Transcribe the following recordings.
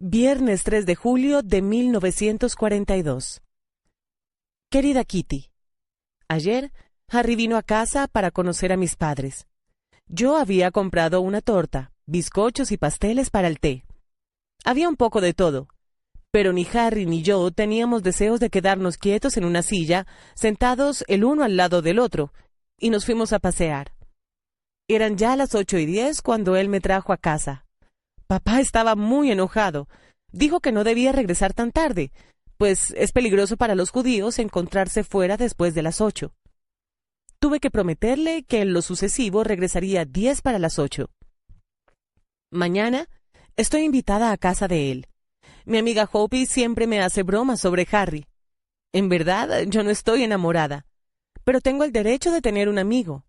Viernes 3 de julio de 1942. Querida Kitty, ayer Harry vino a casa para conocer a mis padres. Yo había comprado una torta, bizcochos y pasteles para el té. Había un poco de todo, pero ni Harry ni yo teníamos deseos de quedarnos quietos en una silla, sentados el uno al lado del otro, y nos fuimos a pasear. Eran ya las 8:10 cuando él me trajo a casa. Papá estaba muy enojado. Dijo que no debía regresar tan tarde, pues es peligroso para los judíos encontrarse fuera después de las 8. Tuve que prometerle que en lo sucesivo regresaría 10 para las 8. Mañana estoy invitada a casa de él. Mi amiga Hopi siempre me hace bromas sobre Harry. En verdad, yo no estoy enamorada, pero tengo el derecho de tener un amigo.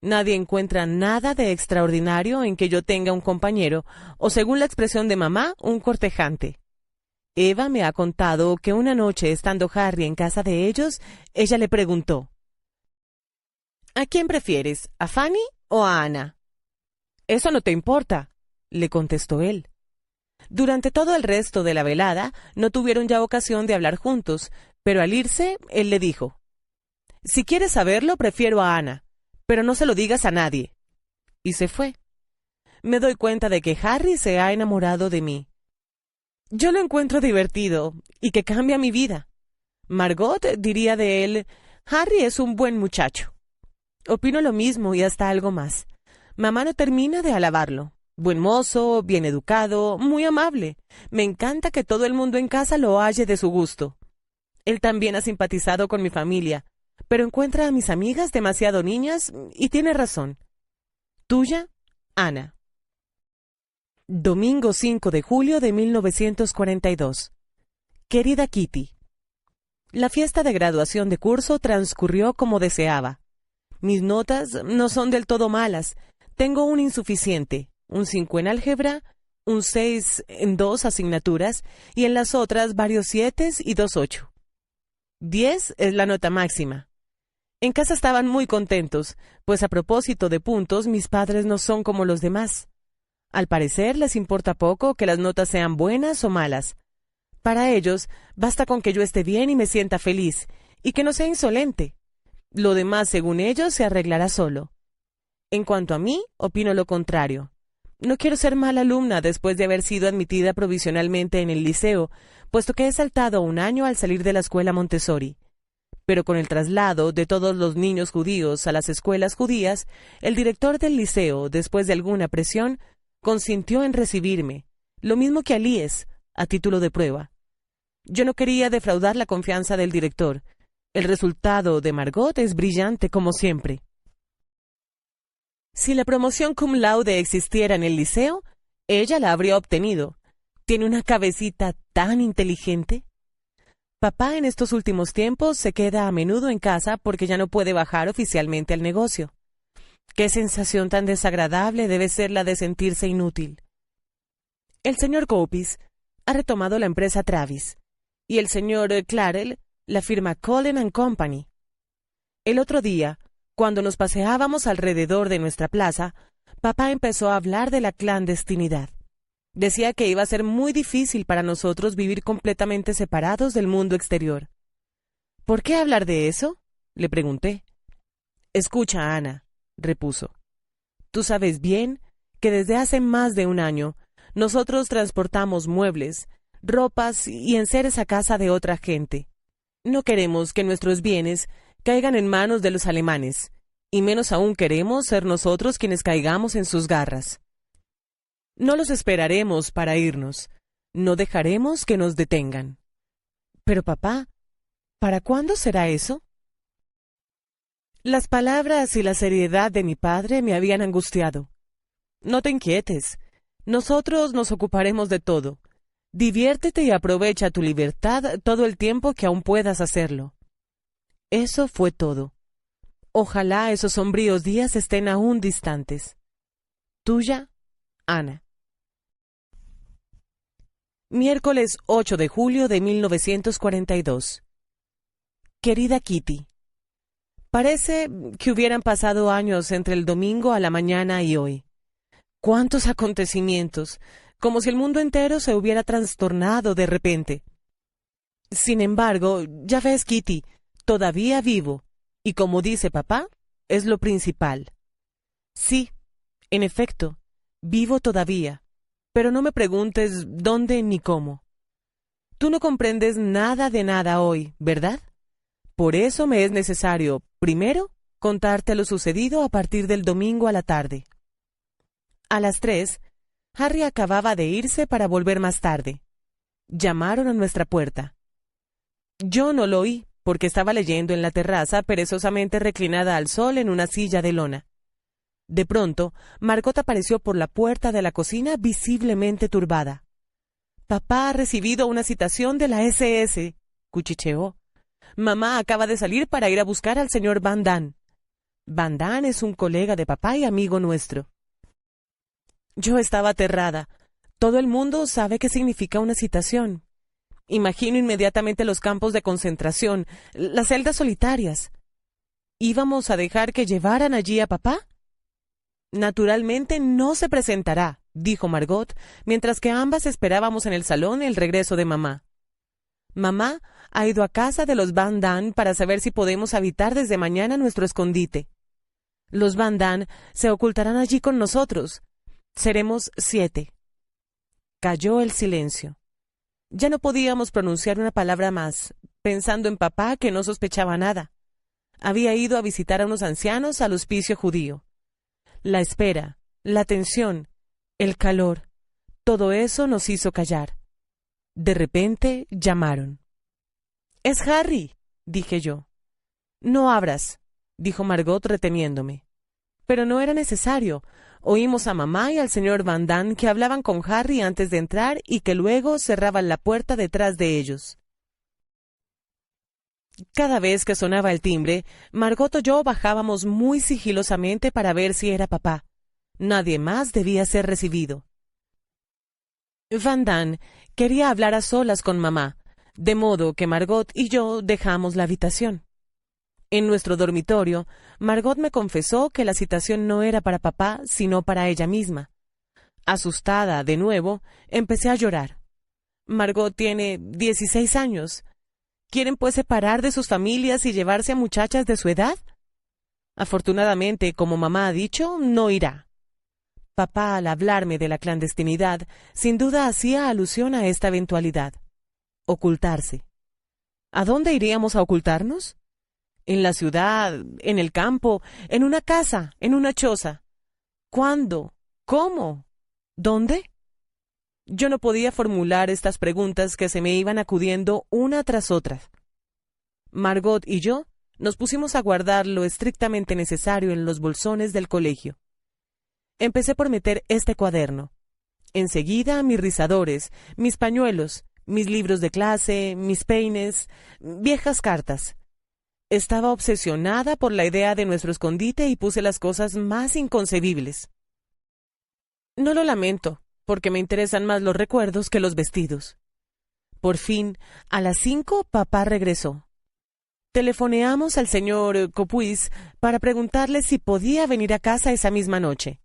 Nadie encuentra nada de extraordinario en que yo tenga un compañero, o según la expresión de mamá, un cortejante. Eva me ha contado que una noche, estando Harry en casa de ellos, ella le preguntó: ¿A quién prefieres, a Fanny o a Ana? Eso no te importa, le contestó él. Durante todo el resto de la velada no tuvieron ya ocasión de hablar juntos, pero al irse, él le dijo: Si quieres saberlo, prefiero a Ana, pero no se lo digas a nadie. Y se fue. Me doy cuenta de que Harry se ha enamorado de mí. Yo lo encuentro divertido y que cambia mi vida. Margot diría de él: Harry es un buen muchacho. Opino lo mismo y hasta algo más. Mamá no termina de alabarlo. Buen mozo, bien educado, muy amable. Me encanta que todo el mundo en casa lo halle de su gusto. Él también ha simpatizado con mi familia, pero encuentra a mis amigas demasiado niñas y tiene razón. Tuya, Ana. Domingo 5 de julio de 1942. Querida Kitty, la fiesta de graduación de curso transcurrió como deseaba. Mis notas no son del todo malas. Tengo un insuficiente, un 5 en álgebra, un 6 en 2 asignaturas y en las otras varios 7 y 2 8. 10 es la nota máxima. En casa estaban muy contentos, pues a propósito de puntos, mis padres no son como los demás. Al parecer les importa poco que las notas sean buenas o malas. Para ellos, basta con que yo esté bien y me sienta feliz, y que no sea insolente. Lo demás, según ellos, se arreglará solo. En cuanto a mí, opino lo contrario. No quiero ser mala alumna después de haber sido admitida provisionalmente en el liceo, puesto que he saltado un año al salir de la escuela Montessori. Pero con el traslado de todos los niños judíos a las escuelas judías, el director del liceo, después de alguna presión, consintió en recibirme, lo mismo que a Lies, a título de prueba. Yo no quería defraudar la confianza del director. El resultado de Margot es brillante como siempre. Si la promoción cum laude existiera en el liceo, ella la habría obtenido. Tiene una cabecita tan inteligente. Papá en estos últimos tiempos se queda a menudo en casa porque ya no puede bajar oficialmente al negocio. Qué sensación tan desagradable debe ser la de sentirse inútil. El señor Gopis ha retomado la empresa Travis y el señor Clarel la firma Cullen & Company. El otro día, cuando nos paseábamos alrededor de nuestra plaza, papá empezó a hablar de la clandestinidad. Decía que iba a ser muy difícil para nosotros vivir completamente separados del mundo exterior. ¿Por qué hablar de eso?, le pregunté. Escucha, Ana, repuso. Tú sabes bien que desde hace más de un año nosotros transportamos muebles, ropas y enseres a casa de otra gente. No queremos que nuestros bienes caigan en manos de los alemanes, y menos aún queremos ser nosotros quienes caigamos en sus garras. No los esperaremos para irnos. No dejaremos que nos detengan. Pero papá, ¿para cuándo será eso? Las palabras y la seriedad de mi padre me habían angustiado. No te inquietes. Nosotros nos ocuparemos de todo. Diviértete y aprovecha tu libertad todo el tiempo que aún puedas hacerlo. Eso fue todo. Ojalá esos sombríos días estén aún distantes. Tuya, Ana. Miércoles 8 de julio de 1942. Querida Kitty, parece que hubieran pasado años entre el domingo a la mañana y hoy. ¡Cuántos acontecimientos! como si el mundo entero se hubiera trastornado de repente. Sin embargo, ya ves, Kitty, todavía vivo, y como dice papá, es lo principal. Sí, en efecto, vivo todavía, pero no me preguntes dónde ni cómo. Tú no comprendes nada de nada hoy, ¿verdad? Por eso me es necesario, primero, contarte lo sucedido a partir del domingo a la tarde. A las 3, Harry acababa de irse para volver más tarde. Llamaron a nuestra puerta. Yo no lo oí, porque estaba leyendo en la terraza, perezosamente reclinada al sol en una silla de lona. De pronto, Margot apareció por la puerta de la cocina visiblemente turbada. «Papá ha recibido una citación de la SS», cuchicheó. «Mamá acaba de salir para ir a buscar al señor Van Damme. Van Damme es un colega de papá y amigo nuestro». Yo estaba aterrada. Todo el mundo sabe qué significa una citación. Imagino inmediatamente los campos de concentración, las celdas solitarias. ¿Íbamos a dejar que llevaran allí a papá? «Naturalmente no se presentará», dijo Margot, mientras que ambas esperábamos en el salón el regreso de mamá. «Mamá ha ido a casa de los Van Damme para saber si podemos habitar desde mañana nuestro escondite. Los Van Damme se ocultarán allí con nosotros. Seremos 7. Cayó el silencio. Ya no podíamos pronunciar una palabra más, pensando en papá, que no sospechaba nada. Había ido a visitar a unos ancianos al hospicio judío. La espera, la tensión, el calor, todo eso nos hizo callar. De repente llamaron. «Es Harry», dije yo. «No abras», dijo Margot reteniéndome. Pero no era necesario. Oímos a mamá y al señor Van Damme que hablaban con Harry antes de entrar y que luego cerraban la puerta detrás de ellos. Cada vez que sonaba el timbre, Margot o yo bajábamos muy sigilosamente para ver si era papá. Nadie más debía ser recibido. Van Damme quería hablar a solas con mamá, de modo que Margot y yo dejamos la habitación. En nuestro dormitorio, Margot me confesó que la citación no era para papá, sino para ella misma. Asustada, de nuevo, empecé a llorar. Margot tiene 16 años. ¿Quieren pues separar de sus familias y llevarse a muchachas de su edad? Afortunadamente, como mamá ha dicho, no irá. Papá, al hablarme de la clandestinidad, sin duda hacía alusión a esta eventualidad. Ocultarse. ¿A dónde iríamos a ocultarnos? ¿En la ciudad, en el campo, en una casa, en una choza? ¿Cuándo? ¿Cómo? ¿Dónde? Yo no podía formular estas preguntas que se me iban acudiendo una tras otra. Margot y yo nos pusimos a guardar lo estrictamente necesario en los bolsones del colegio. Empecé por meter este cuaderno. Enseguida mis rizadores, mis pañuelos, mis libros de clase, mis peines, viejas cartas. Estaba obsesionada por la idea de nuestro escondite y puse las cosas más inconcebibles. No lo lamento, porque me interesan más los recuerdos que los vestidos. Por fin, a las 5, papá regresó. Telefoneamos al señor Copuis para preguntarle si podía venir a casa esa misma noche.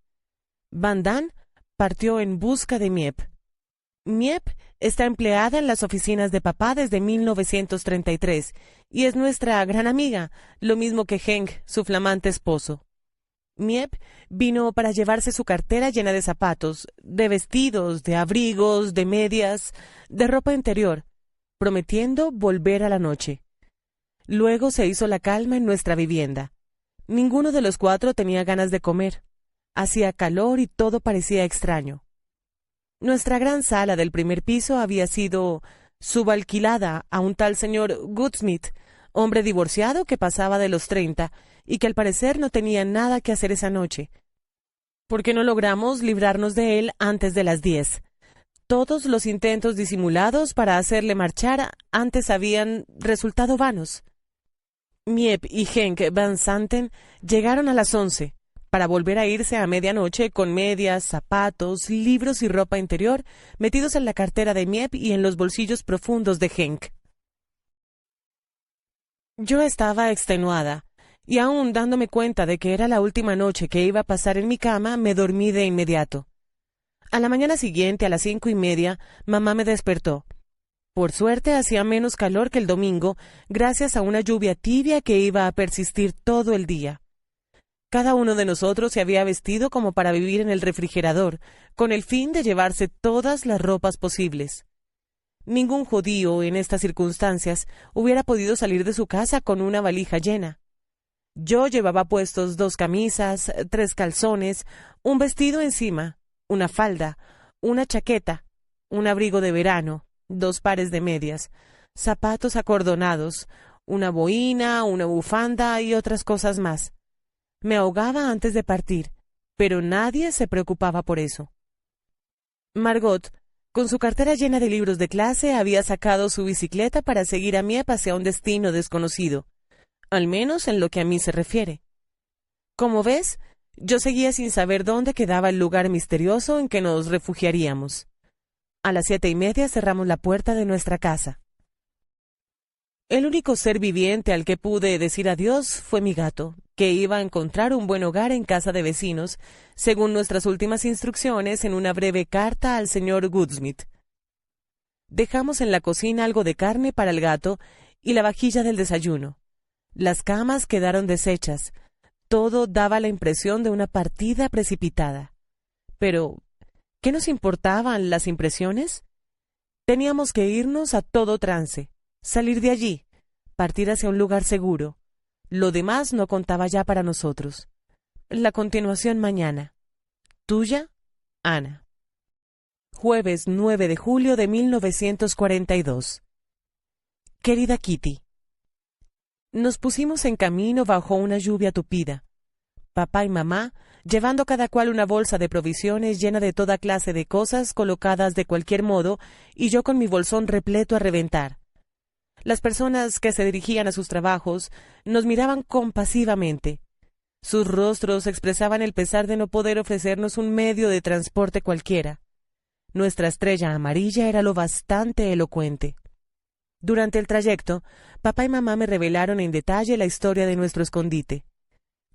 Van Damme partió en busca de Miep. Miep está empleada en las oficinas de papá desde 1933 y es nuestra gran amiga, lo mismo que Henk, su flamante esposo. Miep vino para llevarse su cartera llena de zapatos, de vestidos, de abrigos, de medias, de ropa interior, prometiendo volver a la noche. Luego se hizo la calma en nuestra vivienda. Ninguno de los 4 tenía ganas de comer. Hacía calor y todo parecía extraño. Nuestra gran sala del primer piso había sido subalquilada a un tal señor Goodsmith, hombre divorciado que pasaba de los 30 y que al parecer no tenía nada que hacer esa noche, porque no logramos librarnos de él antes de las 10. Todos los intentos disimulados para hacerle marchar antes habían resultado vanos. Miep y Henk Van Santen llegaron a las 11, para volver a irse a medianoche con medias, zapatos, libros y ropa interior metidos en la cartera de Miep y en los bolsillos profundos de Henk. Yo estaba extenuada, y aún dándome cuenta de que era la última noche que iba a pasar en mi cama, me dormí de inmediato. A la mañana siguiente, a las 5:30, mamá me despertó. Por suerte hacía menos calor que el domingo, gracias a una lluvia tibia que iba a persistir todo el día. Cada uno de nosotros se había vestido como para vivir en el refrigerador, con el fin de llevarse todas las ropas posibles. Ningún judío en estas circunstancias hubiera podido salir de su casa con una valija llena. Yo llevaba puestos 2 camisas, 3 calzones, un vestido encima, una falda, una chaqueta, un abrigo de verano, 2 pares de medias, zapatos acordonados, una boina, una bufanda y otras cosas más. Me ahogaba antes de partir, pero nadie se preocupaba por eso. Margot, con su cartera llena de libros de clase, había sacado su bicicleta para seguir a Miep hacia un destino desconocido, al menos en lo que a mí se refiere. Como ves, yo seguía sin saber dónde quedaba el lugar misterioso en que nos refugiaríamos. A las 7:30 cerramos la puerta de nuestra casa. El único ser viviente al que pude decir adiós fue mi gato, que iba a encontrar un buen hogar en casa de vecinos, según nuestras últimas instrucciones en una breve carta al señor Goodsmith. Dejamos en la cocina algo de carne para el gato y la vajilla del desayuno. Las camas quedaron deshechas. Todo daba la impresión de una partida precipitada. Pero, ¿qué nos importaban las impresiones? Teníamos que irnos a todo trance, salir de allí, partir hacia un lugar seguro. Lo demás no contaba ya para nosotros. La continuación mañana. Tuya, Ana. Jueves 9 de julio de 1942. Querida Kitty, nos pusimos en camino bajo una lluvia tupida. Papá y mamá, llevando cada cual una bolsa de provisiones llena de toda clase de cosas colocadas de cualquier modo, y yo con mi bolsón repleto a reventar. Las personas que se dirigían a sus trabajos nos miraban compasivamente. Sus rostros expresaban el pesar de no poder ofrecernos un medio de transporte cualquiera. Nuestra estrella amarilla era lo bastante elocuente. Durante el trayecto, papá y mamá me revelaron en detalle la historia de nuestro escondite.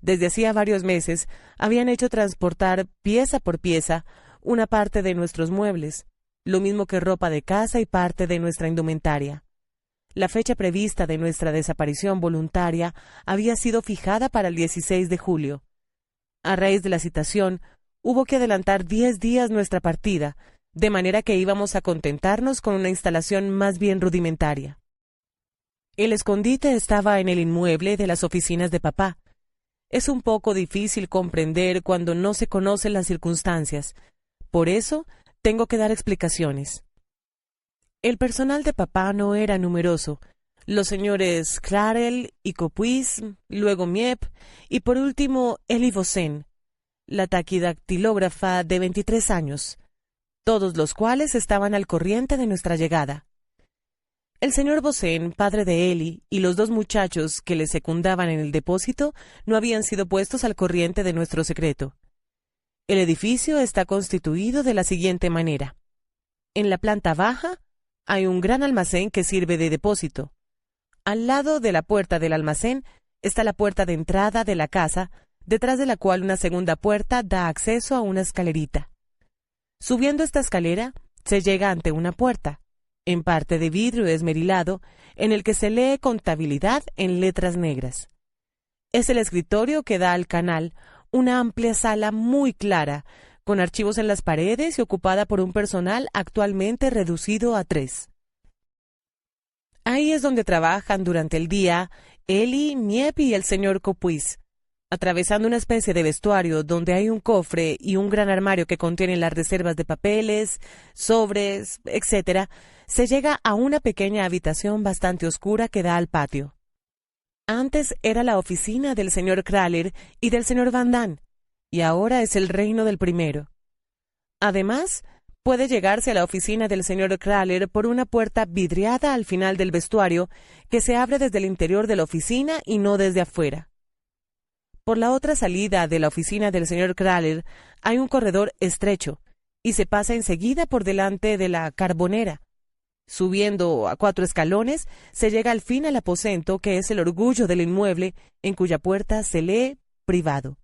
Desde hacía varios meses habían hecho transportar pieza por pieza una parte de nuestros muebles, lo mismo que ropa de casa y parte de nuestra indumentaria. La fecha prevista de nuestra desaparición voluntaria había sido fijada para el 16 de julio. A raíz de la citación, hubo que adelantar 10 días nuestra partida, de manera que íbamos a contentarnos con una instalación más bien rudimentaria. El escondite estaba en el inmueble de las oficinas de papá. Es un poco difícil comprender cuando no se conocen las circunstancias. Por eso, tengo que dar explicaciones. El personal de papá no era numeroso. Los señores Clarel y Copuis, luego Miep, y por último Eli Vosen, la taquidactilógrafa de 23 años, todos los cuales estaban al corriente de nuestra llegada. El señor Vosen, padre de Eli, y los 2 muchachos que le secundaban en el depósito no habían sido puestos al corriente de nuestro secreto. El edificio está constituido de la siguiente manera. En la planta baja hay un gran almacén que sirve de depósito. Al lado de la puerta del almacén está la puerta de entrada de la casa, detrás de la cual una segunda puerta da acceso a una escalerita. Subiendo esta escalera, se llega ante una puerta, en parte de vidrio esmerilado, en el que se lee contabilidad en letras negras. Es el escritorio que da al canal, una amplia sala muy clara, con archivos en las paredes y ocupada por un personal actualmente reducido a 3. Ahí es donde trabajan durante el día Eli, Miep y el señor Copuis. Atravesando una especie de vestuario donde hay un cofre y un gran armario que contienen las reservas de papeles, sobres, etc., se llega a una pequeña habitación bastante oscura que da al patio. Antes era la oficina del señor Kraler y del señor Van Damme, y ahora es el reino del primero. Además, puede llegarse a la oficina del señor Kraler por una puerta vidriada al final del vestuario que se abre desde el interior de la oficina y no desde afuera. Por la otra salida de la oficina del señor Kraler hay un corredor estrecho y se pasa enseguida por delante de la carbonera. Subiendo a 4 escalones, se llega al fin al aposento que es el orgullo del inmueble, en cuya puerta se lee «privado».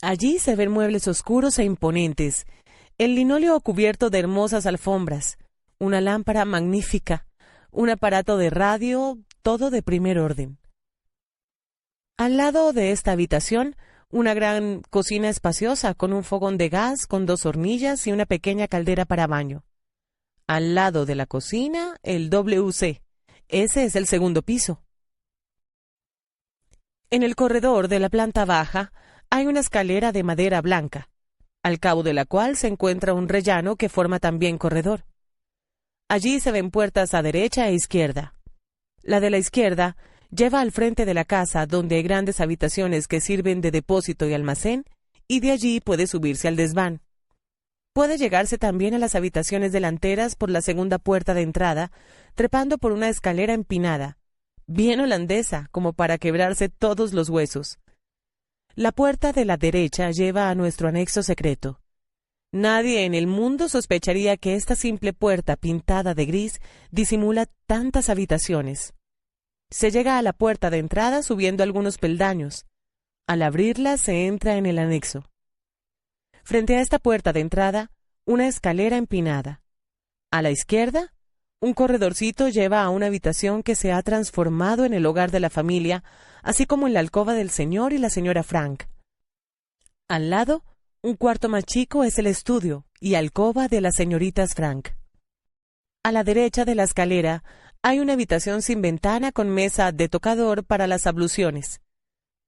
Allí se ven muebles oscuros e imponentes. El linóleo cubierto de hermosas alfombras, una lámpara magnífica, un aparato de radio, todo de primer orden. Al lado de esta habitación, una gran cocina espaciosa con un fogón de gas con 2 hornillas y una pequeña caldera para baño. Al lado de la cocina, el WC. Ese es el segundo piso. En el corredor de la planta baja hay una escalera de madera blanca, al cabo de la cual se encuentra un rellano que forma también corredor. Allí se ven puertas a derecha e izquierda. La de la izquierda lleva al frente de la casa, donde hay grandes habitaciones que sirven de depósito y almacén, y de allí puede subirse al desván. Puede llegarse también a las habitaciones delanteras por la segunda puerta de entrada, trepando por una escalera empinada, bien holandesa, como para quebrarse todos los huesos. La puerta de la derecha lleva a nuestro anexo secreto. Nadie en el mundo sospecharía que esta simple puerta pintada de gris disimula tantas habitaciones. Se llega a la puerta de entrada subiendo algunos peldaños. Al abrirla se entra en el anexo. Frente a esta puerta de entrada, una escalera empinada. A la izquierda, un corredorcito lleva a una habitación que se ha transformado en el hogar de la familia, así como en la alcoba del señor y la señora Frank. Al lado, un cuarto más chico es el estudio y alcoba de las señoritas Frank. A la derecha de la escalera hay una habitación sin ventana con mesa de tocador para las abluciones.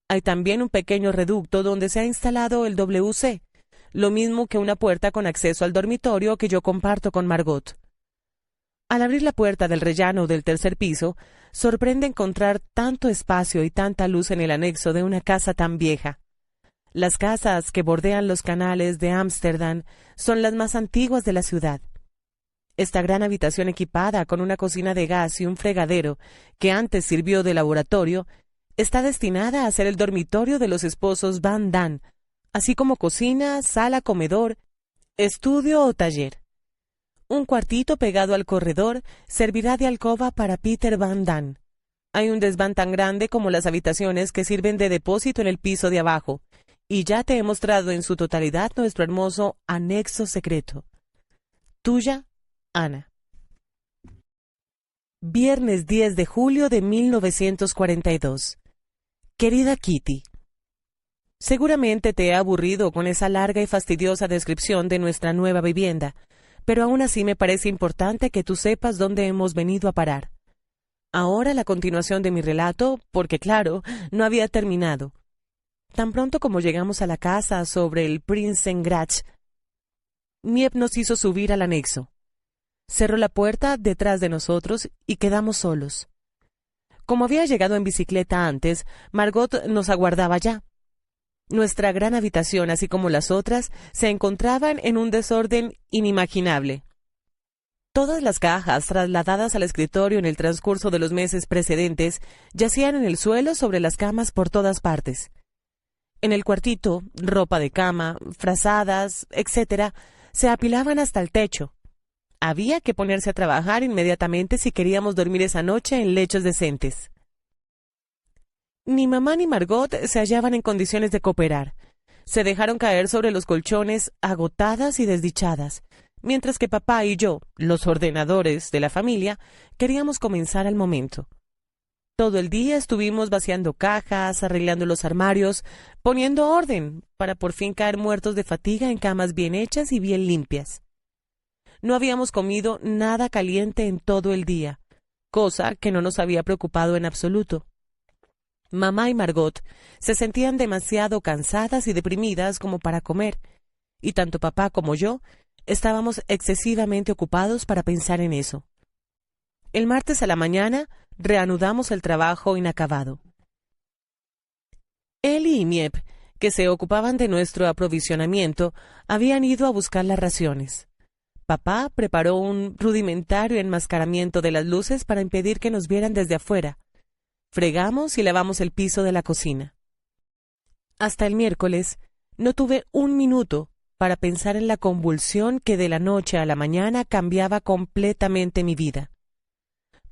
Hay también un pequeño reducto donde se ha instalado el WC, lo mismo que una puerta con acceso al dormitorio que yo comparto con Margot. Al abrir la puerta del rellano del tercer piso, sorprende encontrar tanto espacio y tanta luz en el anexo de una casa tan vieja. Las casas que bordean los canales de Ámsterdam son las más antiguas de la ciudad. Esta gran habitación equipada con una cocina de gas y un fregadero, que antes sirvió de laboratorio, está destinada a ser el dormitorio de los esposos Van Damme, así como cocina, sala, comedor, estudio o taller. Un cuartito pegado al corredor servirá de alcoba para Peter Van Damme. Hay un desván tan grande como las habitaciones que sirven de depósito en el piso de abajo, y ya te he mostrado en su totalidad nuestro hermoso anexo secreto. Tuya, Ana. Viernes 10 de julio de 1942. Querida Kitty, seguramente te he aburrido con esa larga y fastidiosa descripción de nuestra nueva vivienda, pero aún así me parece importante que tú sepas dónde hemos venido a parar. Ahora la continuación de mi relato, porque claro, no había terminado. Tan pronto como llegamos a la casa sobre el Prinsengracht, Miep nos hizo subir al anexo. Cerró la puerta detrás de nosotros y quedamos solos. Como había llegado en bicicleta antes, Margot nos aguardaba ya. Nuestra gran habitación, así como las otras, se encontraban en un desorden inimaginable. Todas las cajas trasladadas al escritorio en el transcurso de los meses precedentes yacían en el suelo sobre las camas por todas partes. En el cuartito, ropa de cama, frazadas, etc., se apilaban hasta el techo. Había que ponerse a trabajar inmediatamente si queríamos dormir esa noche en lechos decentes. Ni mamá ni Margot se hallaban en condiciones de cooperar. Se dejaron caer sobre los colchones agotadas y desdichadas, mientras que papá y yo, los ordenadores de la familia, queríamos comenzar al momento. Todo el día estuvimos vaciando cajas, arreglando los armarios, poniendo orden, para por fin caer muertos de fatiga en camas bien hechas y bien limpias. No habíamos comido nada caliente en todo el día, cosa que no nos había preocupado en absoluto. Mamá y Margot se sentían demasiado cansadas y deprimidas como para comer, y tanto papá como yo estábamos excesivamente ocupados para pensar en eso. El martes a la mañana reanudamos el trabajo inacabado. Eli y Miep, que se ocupaban de nuestro aprovisionamiento, habían ido a buscar las raciones. Papá preparó un rudimentario enmascaramiento de las luces para impedir que nos vieran desde afuera. Fregamos y lavamos el piso de la cocina. Hasta el miércoles no tuve un minuto para pensar en la convulsión que de la noche a la mañana cambiaba completamente mi vida.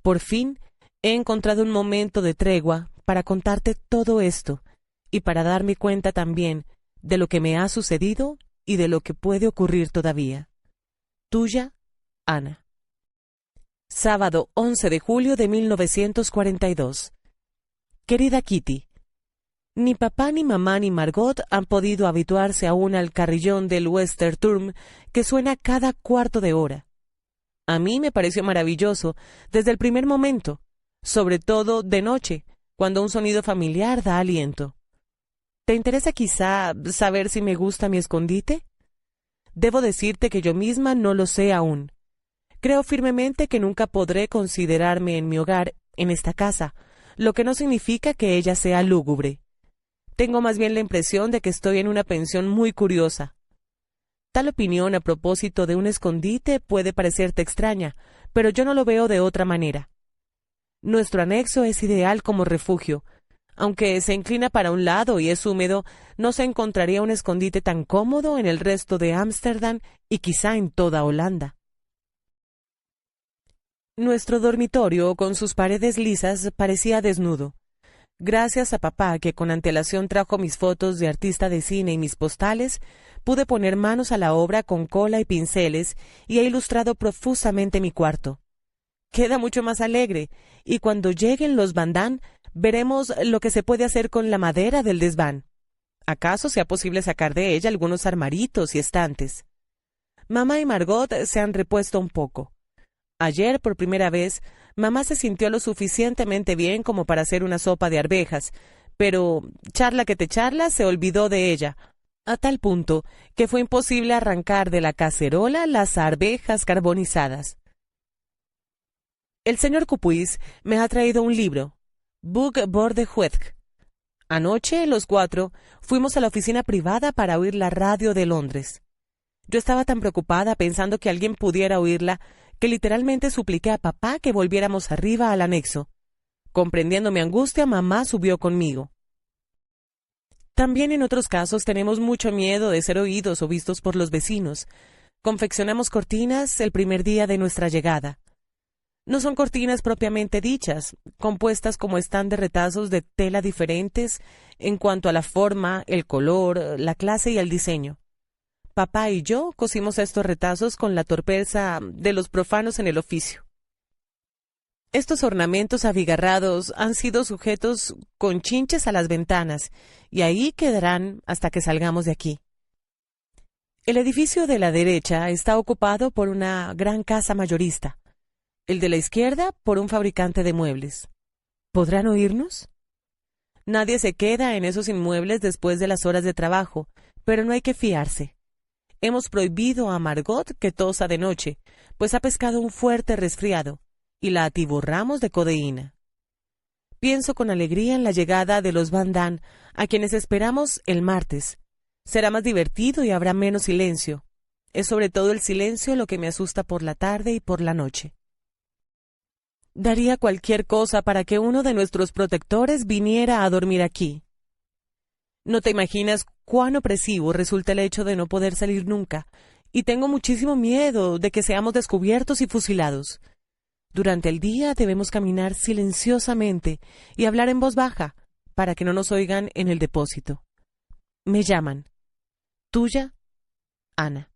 Por fin he encontrado un momento de tregua para contarte todo esto y para darme cuenta también de lo que me ha sucedido y de lo que puede ocurrir todavía. Tuya, Ana. Sábado 11 de julio de 1942. Querida Kitty, ni papá, ni mamá, ni Margot han podido habituarse aún al carrillón del Western Turm que suena cada cuarto de hora. A mí me pareció maravilloso desde el primer momento, sobre todo de noche, cuando un sonido familiar da aliento. ¿Te interesa quizá saber si me gusta mi escondite? Debo decirte que yo misma no lo sé aún. Creo firmemente que nunca podré considerarme en mi hogar, en esta casa, lo que no significa que ella sea lúgubre. Tengo más bien la impresión de que estoy en una pensión muy curiosa. Tal opinión a propósito de un escondite puede parecerte extraña, pero yo no lo veo de otra manera. Nuestro anexo es ideal como refugio. Aunque se inclina para un lado y es húmedo, no se encontraría un escondite tan cómodo en el resto de Ámsterdam y quizá en toda Holanda. Nuestro dormitorio, con sus paredes lisas, parecía desnudo. Gracias a papá, que con antelación trajo mis fotos de artista de cine y mis postales, pude poner manos a la obra con cola y pinceles y he ilustrado profusamente mi cuarto. Queda mucho más alegre, y cuando lleguen los Van Daan, veremos lo que se puede hacer con la madera del desván. ¿Acaso sea posible sacar de ella algunos armaritos y estantes? Mamá y Margot se han repuesto un poco. Ayer, por primera vez, mamá se sintió lo suficientemente bien como para hacer una sopa de arvejas, pero, charla que te charla, se olvidó de ella, a tal punto que fue imposible arrancar de la cacerola las arvejas carbonizadas. El señor Cupuis me ha traído un libro, Boek voor de Week. Anoche, los 4, fuimos a la oficina privada para oír la radio de Londres. Yo estaba tan preocupada pensando que alguien pudiera oírla, que literalmente supliqué a papá que volviéramos arriba al anexo. Comprendiendo mi angustia, mamá subió conmigo. También en otros casos tenemos mucho miedo de ser oídos o vistos por los vecinos. Confeccionamos cortinas el primer día de nuestra llegada. No son cortinas propiamente dichas, compuestas como están de retazos de tela diferentes en cuanto a la forma, el color, la clase y el diseño. Papá y yo cosimos estos retazos con la torpeza de los profanos en el oficio. Estos ornamentos abigarrados han sido sujetos con chinches a las ventanas y ahí quedarán hasta que salgamos de aquí. El edificio de la derecha está ocupado por una gran casa mayorista. El de la izquierda por un fabricante de muebles. ¿Podrán oírnos? Nadie se queda en esos inmuebles después de las horas de trabajo, pero no hay que fiarse. Hemos prohibido a Margot que tosa de noche, pues ha pescado un fuerte resfriado, y la atiborramos de codeína. Pienso con alegría en la llegada de los Van Daan, a quienes esperamos el martes. Será más divertido y habrá menos silencio. Es sobre todo el silencio lo que me asusta por la tarde y por la noche. Daría cualquier cosa para que uno de nuestros protectores viniera a dormir aquí. No te imaginas cuán opresivo resulta el hecho de no poder salir nunca, y tengo muchísimo miedo de que seamos descubiertos y fusilados. Durante el día debemos caminar silenciosamente y hablar en voz baja, para que no nos oigan en el depósito. Me llaman. Tuya, Ana.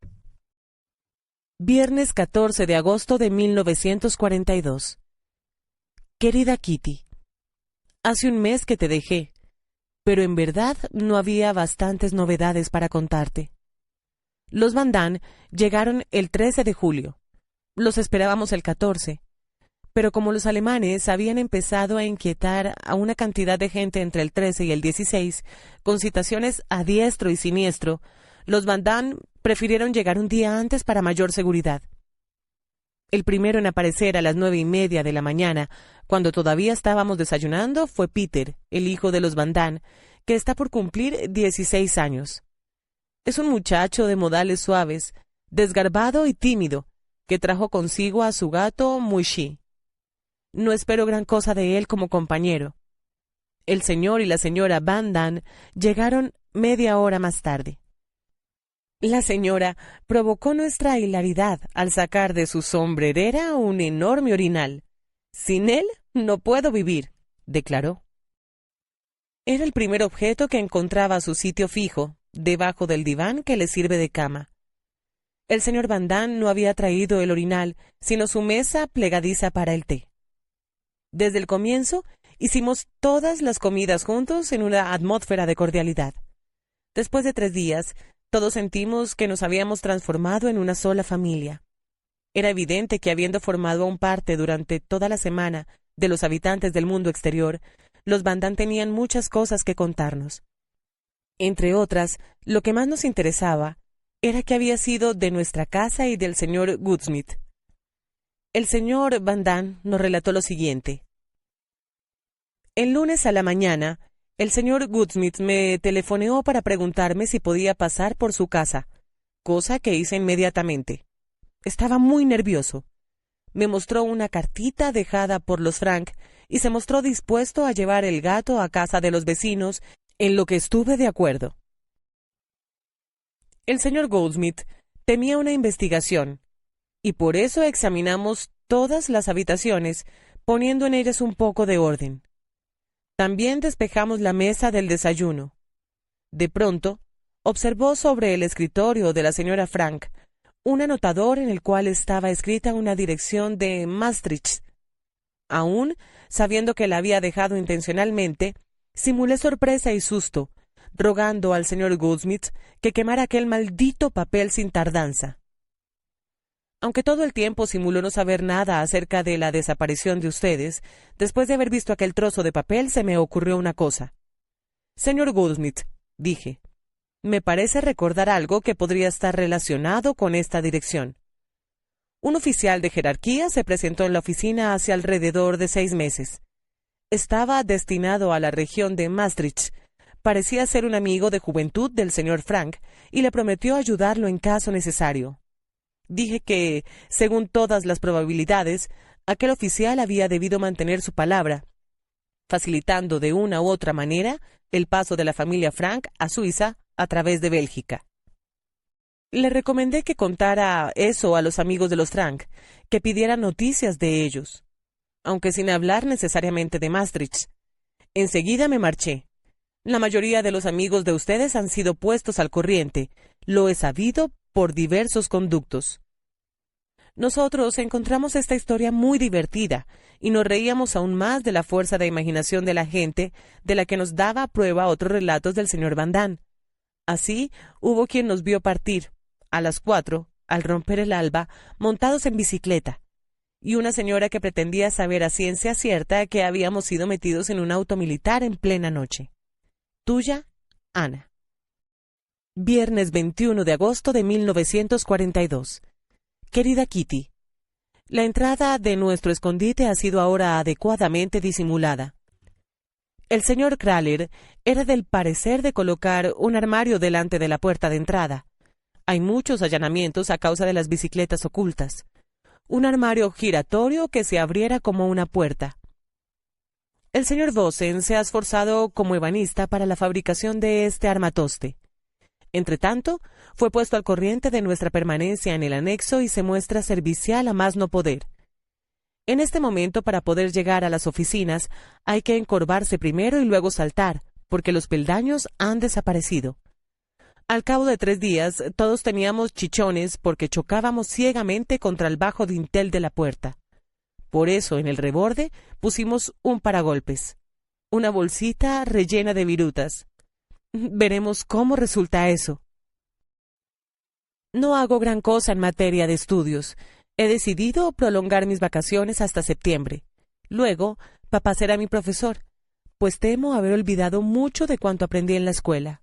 Viernes 14 de agosto de 1942. Querida Kitty, hace un mes que te dejé, pero en verdad no había bastantes novedades para contarte. Los Van Daan llegaron el 13 de julio. Los esperábamos el 14, pero como los alemanes habían empezado a inquietar a una cantidad de gente entre el 13 y el 16, con citaciones a diestro y siniestro, los Van Daan prefirieron llegar un día antes para mayor seguridad. El primero en aparecer a las 9:30 de la mañana, cuando todavía estábamos desayunando, fue Peter, el hijo de los Van Daan, que está por cumplir 16 años. Es un muchacho de modales suaves, desgarbado y tímido, que trajo consigo a su gato Mushi. No espero gran cosa de él como compañero. El señor y la señora Van Daan llegaron media hora más tarde. La señora provocó nuestra hilaridad al sacar de su sombrerera un enorme orinal. «Sin él no puedo vivir», declaró. Era el primer objeto que encontraba a su sitio fijo, debajo del diván que le sirve de cama. El señor Van Damme no había traído el orinal, sino su mesa plegadiza para el té. Desde el comienzo, hicimos todas las comidas juntos en una atmósfera de cordialidad. Después de 3 días, todos sentimos que nos habíamos transformado en una sola familia. Era evidente que, habiendo formado aún parte durante toda la semana de los habitantes del mundo exterior, los Van Damme tenían muchas cosas que contarnos. Entre otras, lo que más nos interesaba era que había sido de nuestra casa y del señor Woodsmith. El señor Van Damme nos relató lo siguiente. El lunes a la mañana, el señor Woodsmith me telefoneó para preguntarme si podía pasar por su casa, cosa que hice inmediatamente. Estaba muy nervioso. Me mostró una cartita dejada por los Frank y se mostró dispuesto a llevar el gato a casa de los vecinos, en lo que estuve de acuerdo. El señor Goldsmith temía una investigación, y por eso examinamos todas las habitaciones, poniendo en ellas un poco de orden. También despejamos la mesa del desayuno. De pronto, observó sobre el escritorio de la señora Frank un anotador en el cual estaba escrita una dirección de Maastricht. Aún sabiendo que la había dejado intencionalmente, simulé sorpresa y susto, rogando al señor Goldsmith que quemara aquel maldito papel sin tardanza. Aunque todo el tiempo simuló no saber nada acerca de la desaparición de ustedes, después de haber visto aquel trozo de papel se me ocurrió una cosa. Señor Goldsmith, dije, me parece recordar algo que podría estar relacionado con esta dirección. Un oficial de jerarquía se presentó en la oficina hace alrededor de 6 meses. Estaba destinado a la región de Maastricht. Parecía ser un amigo de juventud del señor Frank y le prometió ayudarlo en caso necesario. Dije que, según todas las probabilidades, aquel oficial había debido mantener su palabra, facilitando de una u otra manera el paso de la familia Frank a Suiza a través de Bélgica. Le recomendé que contara eso a los amigos de los Frank, que pidieran noticias de ellos, aunque sin hablar necesariamente de Maastricht. Enseguida me marché. La mayoría de los amigos de ustedes han sido puestos al corriente, lo he sabido por diversos conductos. Nosotros encontramos esta historia muy divertida y nos reíamos aún más de la fuerza de imaginación de la gente, de la que nos daba prueba otros relatos del señor Van Damme. Así, hubo quien nos vio partir, a las 4, al romper el alba, montados en bicicleta, y una señora que pretendía saber a ciencia cierta que habíamos sido metidos en un auto militar en plena noche. Tuya, Ana. Viernes 21 de agosto de 1942. Querida Kitty, la entrada de nuestro escondite ha sido ahora adecuadamente disimulada. El señor Kraler era del parecer de colocar un armario delante de la puerta de entrada. Hay muchos allanamientos a causa de las bicicletas ocultas. Un armario giratorio que se abriera como una puerta. El señor Vossen se ha esforzado como ebanista para la fabricación de este armatoste. Entretanto, fue puesto al corriente de nuestra permanencia en el anexo y se muestra servicial a más no poder. En este momento, para poder llegar a las oficinas, hay que encorvarse primero y luego saltar, porque los peldaños han desaparecido. Al cabo de 3 días, todos teníamos chichones porque chocábamos ciegamente contra el bajo dintel de la puerta. Por eso, en el reborde, pusimos un paragolpes, una bolsita rellena de virutas. Veremos cómo resulta eso. No hago gran cosa en materia de estudios. He decidido prolongar mis vacaciones hasta septiembre. Luego, papá será mi profesor, pues temo haber olvidado mucho de cuanto aprendí en la escuela.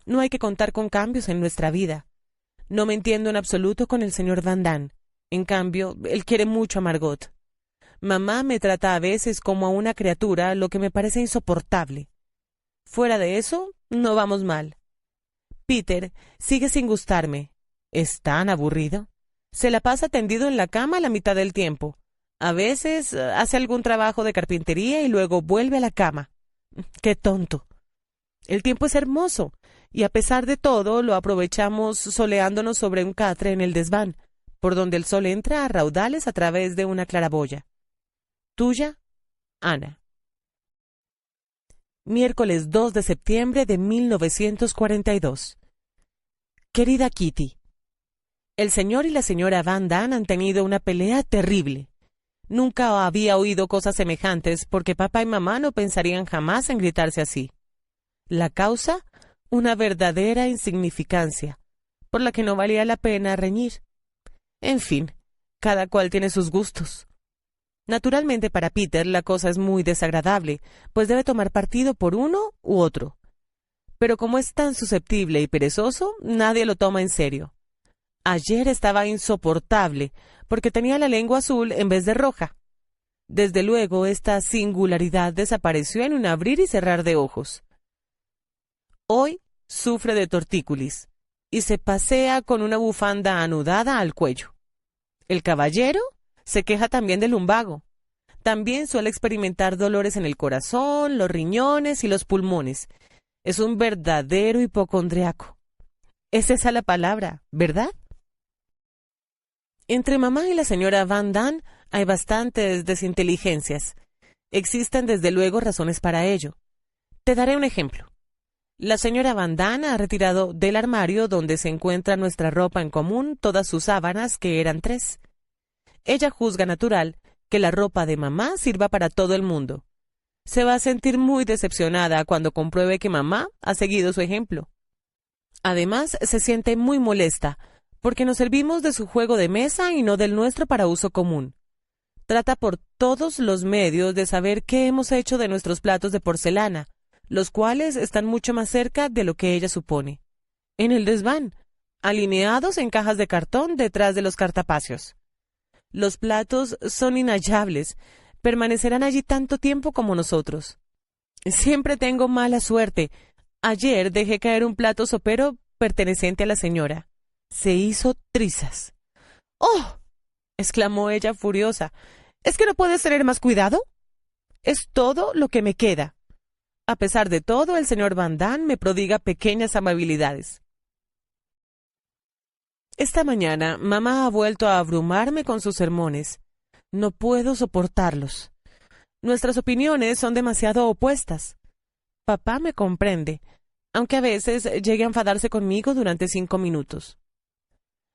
No hay que contar con cambios en nuestra vida. No me entiendo en absoluto con el señor Van Damme. En cambio, él quiere mucho a Margot. Mamá me trata a veces como a una criatura, lo que me parece insoportable. Fuera de eso, no vamos mal. Peter sigue sin gustarme. Es tan aburrido. Se la pasa tendido en la cama la mitad del tiempo. A veces hace algún trabajo de carpintería y luego vuelve a la cama. ¡Qué tonto! El tiempo es hermoso, y a pesar de todo lo aprovechamos soleándonos sobre un catre en el desván, por donde el sol entra a raudales a través de una claraboya. Tuya, Ana. Miércoles 2 de septiembre de 1942. Querida Kitty, el señor y la señora Van Damme han tenido una pelea terrible. Nunca había oído cosas semejantes porque papá y mamá no pensarían jamás en gritarse así. La causa, una verdadera insignificancia, por la que no valía la pena reñir. En fin, cada cual tiene sus gustos. Naturalmente para Peter la cosa es muy desagradable, pues debe tomar partido por uno u otro. Pero como es tan susceptible y perezoso, nadie lo toma en serio. Ayer estaba insoportable, porque tenía la lengua azul en vez de roja. Desde luego, esta singularidad desapareció en un abrir y cerrar de ojos. Hoy sufre de tortícolis, y se pasea con una bufanda anudada al cuello. El caballero se queja también del lumbago. También suele experimentar dolores en el corazón, los riñones y los pulmones. Es un verdadero hipocondriaco. Es esa la palabra, ¿verdad? Entre mamá y la señora Van Damme hay bastantes desinteligencias. Existen desde luego razones para ello. Te daré un ejemplo. La señora Van Damme ha retirado del armario donde se encuentra nuestra ropa en común todas sus sábanas, que eran 3. Ella juzga natural que la ropa de mamá sirva para todo el mundo. Se va a sentir muy decepcionada cuando compruebe que mamá ha seguido su ejemplo. Además, se siente muy molesta porque nos servimos de su juego de mesa y no del nuestro para uso común. Trata por todos los medios de saber qué hemos hecho de nuestros platos de porcelana, los cuales están mucho más cerca de lo que ella supone. En el desván, alineados en cajas de cartón detrás de los cartapacios. Los platos son inhallables, permanecerán allí tanto tiempo como nosotros. Siempre tengo mala suerte. Ayer dejé caer un plato sopero perteneciente a la señora. Se hizo trizas. ¡Oh! —exclamó ella furiosa—, ¿es que no puedes tener más cuidado? Es todo lo que me queda. A pesar de todo, el señor Van Damme me prodiga pequeñas amabilidades. Esta mañana mamá ha vuelto a abrumarme con sus sermones. No puedo soportarlos. Nuestras opiniones son demasiado opuestas. Papá me comprende, aunque a veces llegue a enfadarse conmigo durante 5 minutos.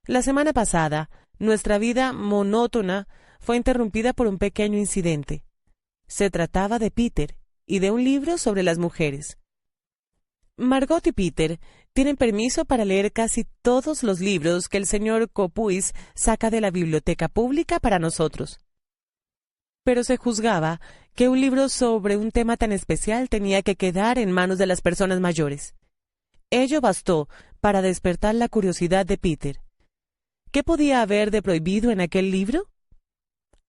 La semana pasada, nuestra vida monótona fue interrumpida por un pequeño incidente. Se trataba de Peter y de un libro sobre las mujeres. Margot y Peter tienen permiso para leer casi todos los libros que el señor Copuis saca de la biblioteca pública para nosotros. Pero se juzgaba que un libro sobre un tema tan especial tenía que quedar en manos de las personas mayores. Ello bastó para despertar la curiosidad de Peter. ¿Qué podía haber de prohibido en aquel libro?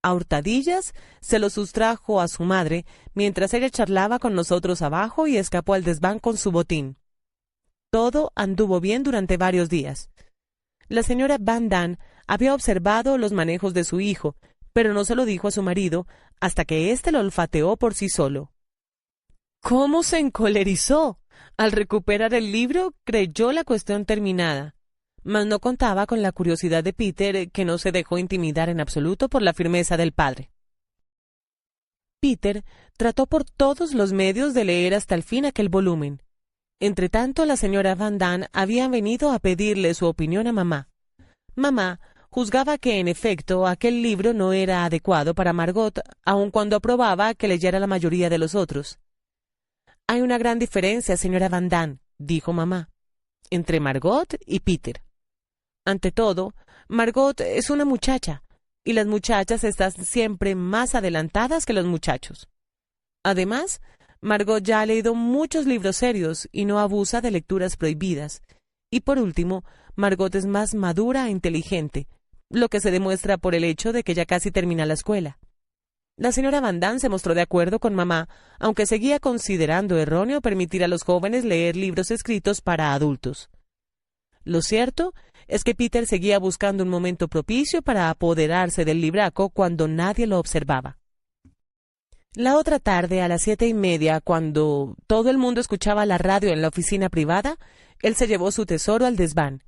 A hurtadillas se lo sustrajo a su madre mientras ella charlaba con nosotros abajo y escapó al desván con su botín. Todo anduvo bien durante varios días. La señora Van Damme había observado los manejos de su hijo, pero no se lo dijo a su marido hasta que éste lo olfateó por sí solo. ¿Cómo se encolerizó? Al recuperar el libro creyó la cuestión terminada, mas no contaba con la curiosidad de Peter, que no se dejó intimidar en absoluto por la firmeza del padre. Peter trató por todos los medios de leer hasta el fin aquel volumen. Entretanto, la señora Van Damme había venido a pedirle su opinión a mamá. Mamá juzgaba que, en efecto, aquel libro no era adecuado para Margot, aun cuando aprobaba que leyera la mayoría de los otros. «Hay una gran diferencia, señora Van Damme», dijo mamá, «entre Margot y Peter. Ante todo, Margot es una muchacha, y las muchachas están siempre más adelantadas que los muchachos. Además, Margot ya ha leído muchos libros serios y no abusa de lecturas prohibidas. Y por último, Margot es más madura e inteligente, lo que se demuestra por el hecho de que ya casi termina la escuela». La señora Van Damme se mostró de acuerdo con mamá, aunque seguía considerando erróneo permitir a los jóvenes leer libros escritos para adultos. Lo cierto es que Peter seguía buscando un momento propicio para apoderarse del libraco cuando nadie lo observaba. La otra tarde, a las 7:30, cuando todo el mundo escuchaba la radio en la oficina privada, él se llevó su tesoro al desván.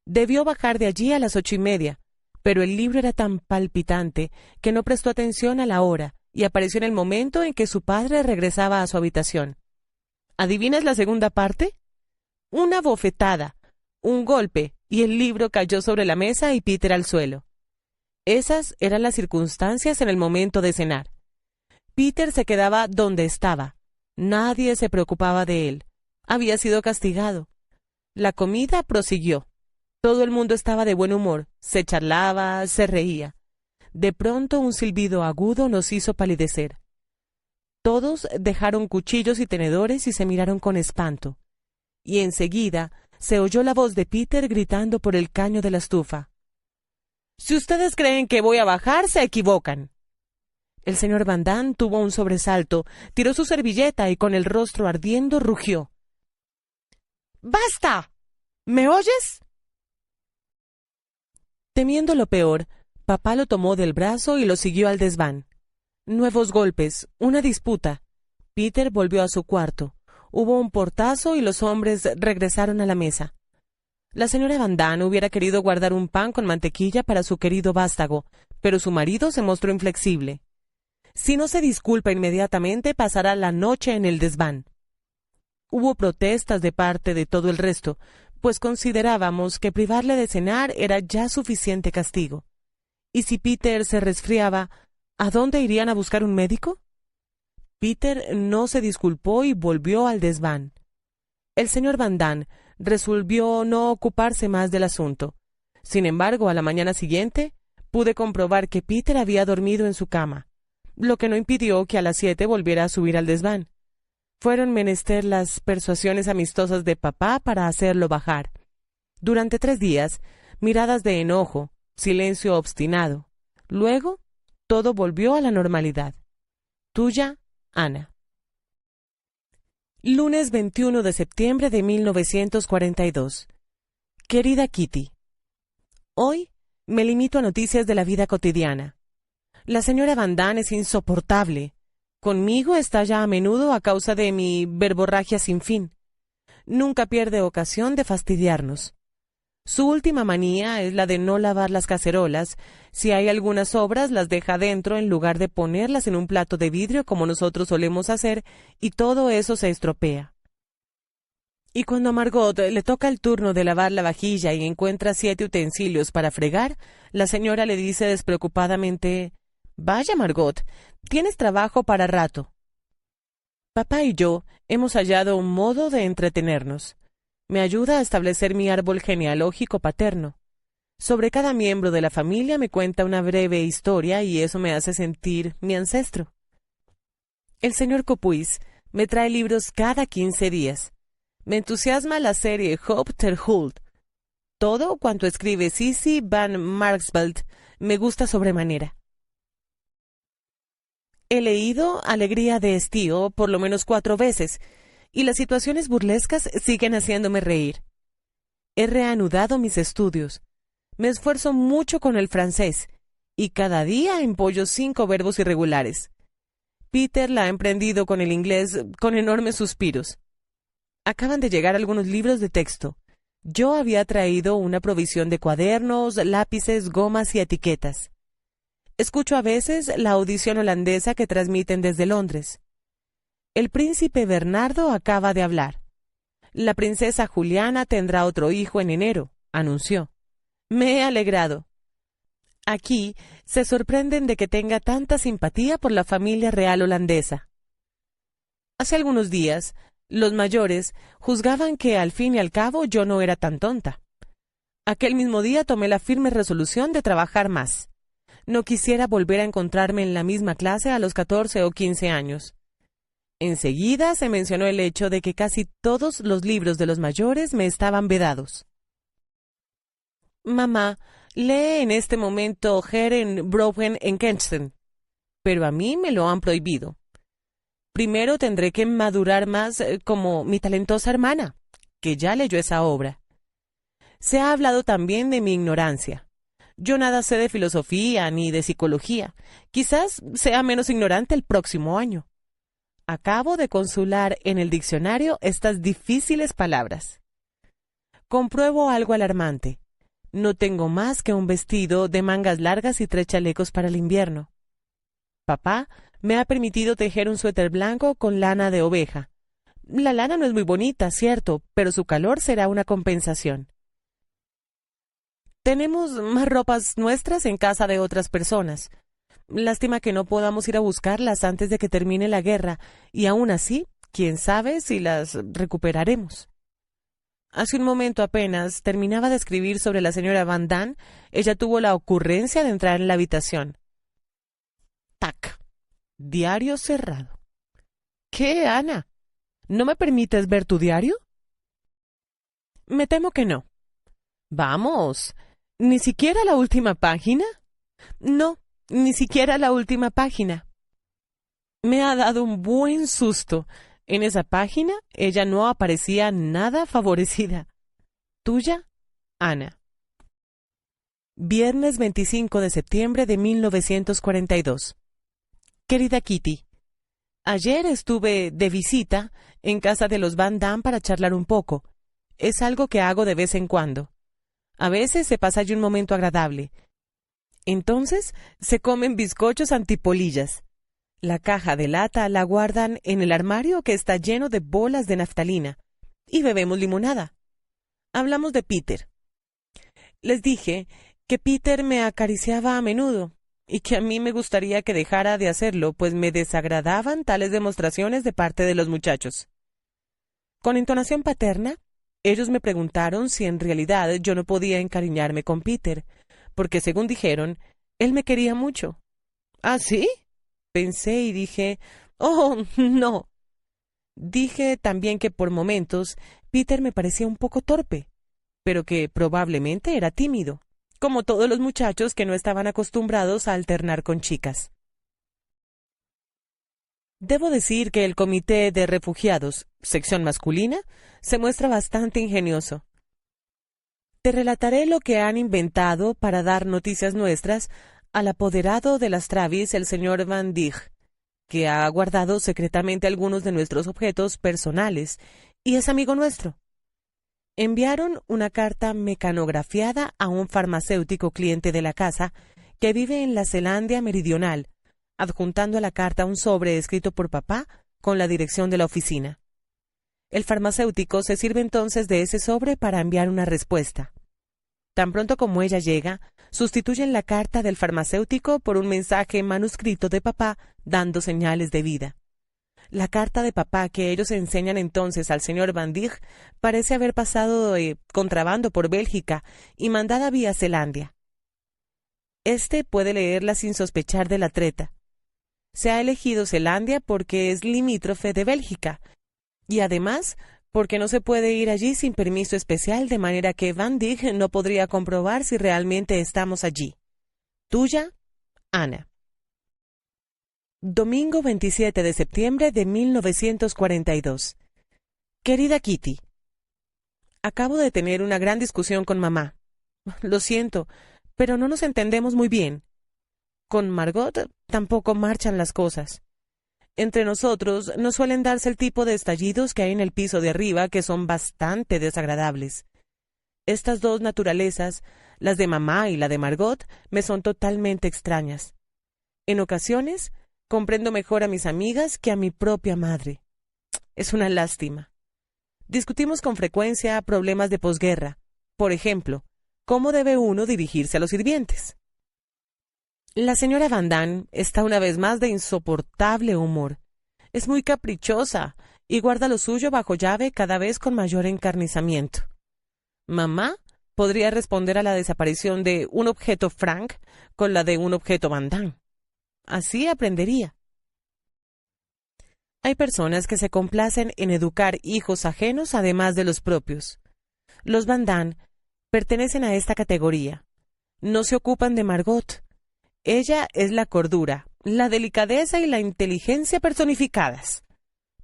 Debió bajar de allí a las 8:30, pero el libro era tan palpitante que no prestó atención a la hora y apareció en el momento en que su padre regresaba a su habitación. ¿Adivinas la segunda parte? Una bofetada, un golpe, y el libro cayó sobre la mesa y Peter al suelo. Esas eran las circunstancias en el momento de cenar. Peter se quedaba donde estaba. Nadie se preocupaba de él. Había sido castigado. La comida prosiguió. Todo el mundo estaba de buen humor. Se charlaba, se reía. De pronto un silbido agudo nos hizo palidecer. Todos dejaron cuchillos y tenedores y se miraron con espanto. Y enseguida se oyó la voz de Peter gritando por el caño de la estufa. «Si ustedes creen que voy a bajar, se equivocan». El señor Van Damme tuvo un sobresalto, tiró su servilleta y con el rostro ardiendo rugió. «¡Basta! ¿Me oyes?» Temiendo lo peor, papá lo tomó del brazo y lo siguió al desván. Nuevos golpes, una disputa. Peter volvió a su cuarto. Hubo un portazo y los hombres regresaron a la mesa. La señora Van Damme hubiera querido guardar un pan con mantequilla para su querido vástago, pero su marido se mostró inflexible. Si no se disculpa inmediatamente, pasará la noche en el desván. Hubo protestas de parte de todo el resto, pues considerábamos que privarle de cenar era ya suficiente castigo. Y si Peter se resfriaba, ¿a dónde irían a buscar un médico? Peter no se disculpó y volvió al desván. El señor Van Damme resolvió no ocuparse más del asunto. Sin embargo, a la mañana siguiente, pude comprobar que Peter había dormido en su cama, lo que no impidió que a las 7 volviera a subir al desván. Fueron menester las persuasiones amistosas de papá para hacerlo bajar. Durante 3 días, miradas de enojo, silencio obstinado. Luego, todo volvió a la normalidad. Tuya, Ana. Lunes 21 de septiembre de 1942. Querida Kitty, hoy me limito a noticias de la vida cotidiana. La señora Van Damme es insoportable. Conmigo estalla a menudo a causa de mi verborragia sin fin. Nunca pierde ocasión de fastidiarnos. Su última manía es la de no lavar las cacerolas. Si hay algunas sobras, las deja dentro en lugar de ponerlas en un plato de vidrio como nosotros solemos hacer, y todo eso se estropea. Y cuando a Margot le toca el turno de lavar la vajilla y encuentra 7 utensilios para fregar, la señora le dice despreocupadamente: «Vaya, Margot, tienes trabajo para rato». Papá y yo hemos hallado un modo de entretenernos. Me ayuda a establecer mi árbol genealógico paterno. Sobre cada miembro de la familia me cuenta una breve historia y eso me hace sentir mi ancestro. El señor Copuis me trae libros cada 15 días. Me entusiasma la serie Hope ter Huld. Todo cuanto escribe Sissy van Marksveld me gusta sobremanera. He leído Alegría de Estío por lo menos 4 veces, y las situaciones burlescas siguen haciéndome reír. He reanudado mis estudios. Me esfuerzo mucho con el francés, y cada día empollo 5 verbos irregulares. Peter la ha emprendido con el inglés con enormes suspiros. Acaban de llegar algunos libros de texto. Yo había traído una provisión de cuadernos, lápices, gomas y etiquetas. Escucho a veces la audición holandesa que transmiten desde Londres. El príncipe Bernardo acaba de hablar. La princesa Juliana tendrá otro hijo en enero, anunció. Me he alegrado. Aquí se sorprenden de que tenga tanta simpatía por la familia real holandesa. Hace algunos días, los mayores juzgaban que al fin y al cabo yo no era tan tonta. Aquel mismo día tomé la firme resolución de trabajar más. No quisiera volver a encontrarme en la misma clase a los 14 o 15 años. Enseguida se mencionó el hecho de que casi todos los libros de los mayores me estaban vedados. Mamá lee en este momento Herrenbrochen en Kensten, pero a mí me lo han prohibido. Primero tendré que madurar más como mi talentosa hermana, que ya leyó esa obra. Se ha hablado también de mi ignorancia. Yo nada sé de filosofía ni de psicología. Quizás sea menos ignorante el próximo año. Acabo de consultar en el diccionario estas difíciles palabras. Compruebo algo alarmante. No tengo más que un vestido de mangas largas y 3 chalecos para el invierno. Papá me ha permitido tejer un suéter blanco con lana de oveja. La lana no es muy bonita, cierto, pero su calor será una compensación. Tenemos más ropas nuestras en casa de otras personas. Lástima que no podamos ir a buscarlas antes de que termine la guerra, y aún así, quién sabe si las recuperaremos. Hace un momento apenas terminaba de escribir sobre la señora Van Damme, ella tuvo la ocurrencia de entrar en la habitación. ¡Tac! Diario cerrado. ¿Qué, Ana? ¿No me permites ver tu diario? Me temo que no. Vamos, ¿ni siquiera la última página? No, ni siquiera la última página. Me ha dado un buen susto. En esa página ella no aparecía nada favorecida. Tuya, Ana. Viernes 25 de septiembre de 1942. Querida Kitty, ayer estuve de visita en casa de los Van Damme para charlar un poco. Es algo que hago de vez en cuando. A veces se pasa allí un momento agradable. Entonces se comen bizcochos antipolillas. La caja de lata la guardan en el armario que está lleno de bolas de naftalina. Y bebemos limonada. Hablamos de Peter. Les dije que Peter me acariciaba a menudo y que a mí me gustaría que dejara de hacerlo, pues me desagradaban tales demostraciones de parte de los muchachos. Con entonación paterna, ellos me preguntaron si en realidad yo no podía encariñarme con Peter, porque según dijeron, él me quería mucho. ¿Ah, sí? Pensé y dije, oh, no. Dije también que por momentos Peter me parecía un poco torpe, pero que probablemente era tímido, como todos los muchachos que no estaban acostumbrados a alternar con chicas. Debo decir que el Comité de Refugiados, sección masculina, se muestra bastante ingenioso. Te relataré lo que han inventado para dar noticias nuestras al apoderado de las Travis, el señor Van Dijk, que ha guardado secretamente algunos de nuestros objetos personales y es amigo nuestro. Enviaron una carta mecanografiada a un farmacéutico cliente de la casa que vive en la Zelandia Meridional, adjuntando a la carta un sobre escrito por papá con la dirección de la oficina. El farmacéutico se sirve entonces de ese sobre para enviar una respuesta. Tan pronto como ella llega, sustituyen la carta del farmacéutico por un mensaje manuscrito de papá dando señales de vida. La carta de papá que ellos enseñan entonces al señor Van Dijk parece haber pasado de contrabando por Bélgica y mandada vía Zelandia. Este puede leerla sin sospechar de la treta. Se ha elegido Zelandia porque es limítrofe de Bélgica y además porque no se puede ir allí sin permiso especial, de manera que Van Dijk no podría comprobar si realmente estamos allí. Tuya, Ana. Domingo 27 de septiembre de 1942. Querida Kitty, acabo de tener una gran discusión con mamá. Lo siento, pero no nos entendemos muy bien. Con Margot tampoco marchan las cosas. Entre nosotros no suelen darse el tipo de estallidos que hay en el piso de arriba, que son bastante desagradables. Estas dos naturalezas, las de mamá y la de Margot, me son totalmente extrañas. En ocasiones, comprendo mejor a mis amigas que a mi propia madre. Es una lástima. Discutimos con frecuencia problemas de posguerra. Por ejemplo, ¿cómo debe uno dirigirse a los sirvientes? La señora Van Damme está una vez más de insoportable humor. Es muy caprichosa y guarda lo suyo bajo llave cada vez con mayor encarnizamiento. Mamá podría responder a la desaparición de un objeto Frank con la de un objeto Van Damme. Así aprendería. Hay personas que se complacen en educar hijos ajenos además de los propios. Los Van Damme pertenecen a esta categoría. No se ocupan de Margot. Ella es la cordura, la delicadeza y la inteligencia personificadas.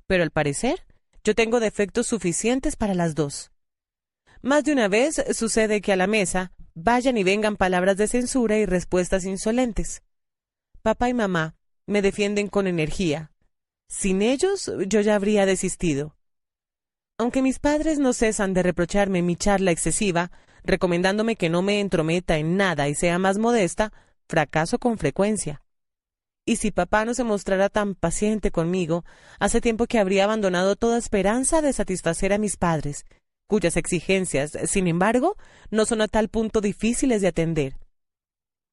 Pero al parecer, yo tengo defectos suficientes para las dos. Más de una vez sucede que a la mesa vayan y vengan palabras de censura y respuestas insolentes. Papá y mamá me defienden con energía. Sin ellos, yo ya habría desistido. Aunque mis padres no cesan de reprocharme mi charla excesiva, recomendándome que no me entrometa en nada y sea más modesta, fracaso con frecuencia. Y si papá no se mostrara tan paciente conmigo, hace tiempo que habría abandonado toda esperanza de satisfacer a mis padres, cuyas exigencias, sin embargo, no son a tal punto difíciles de atender.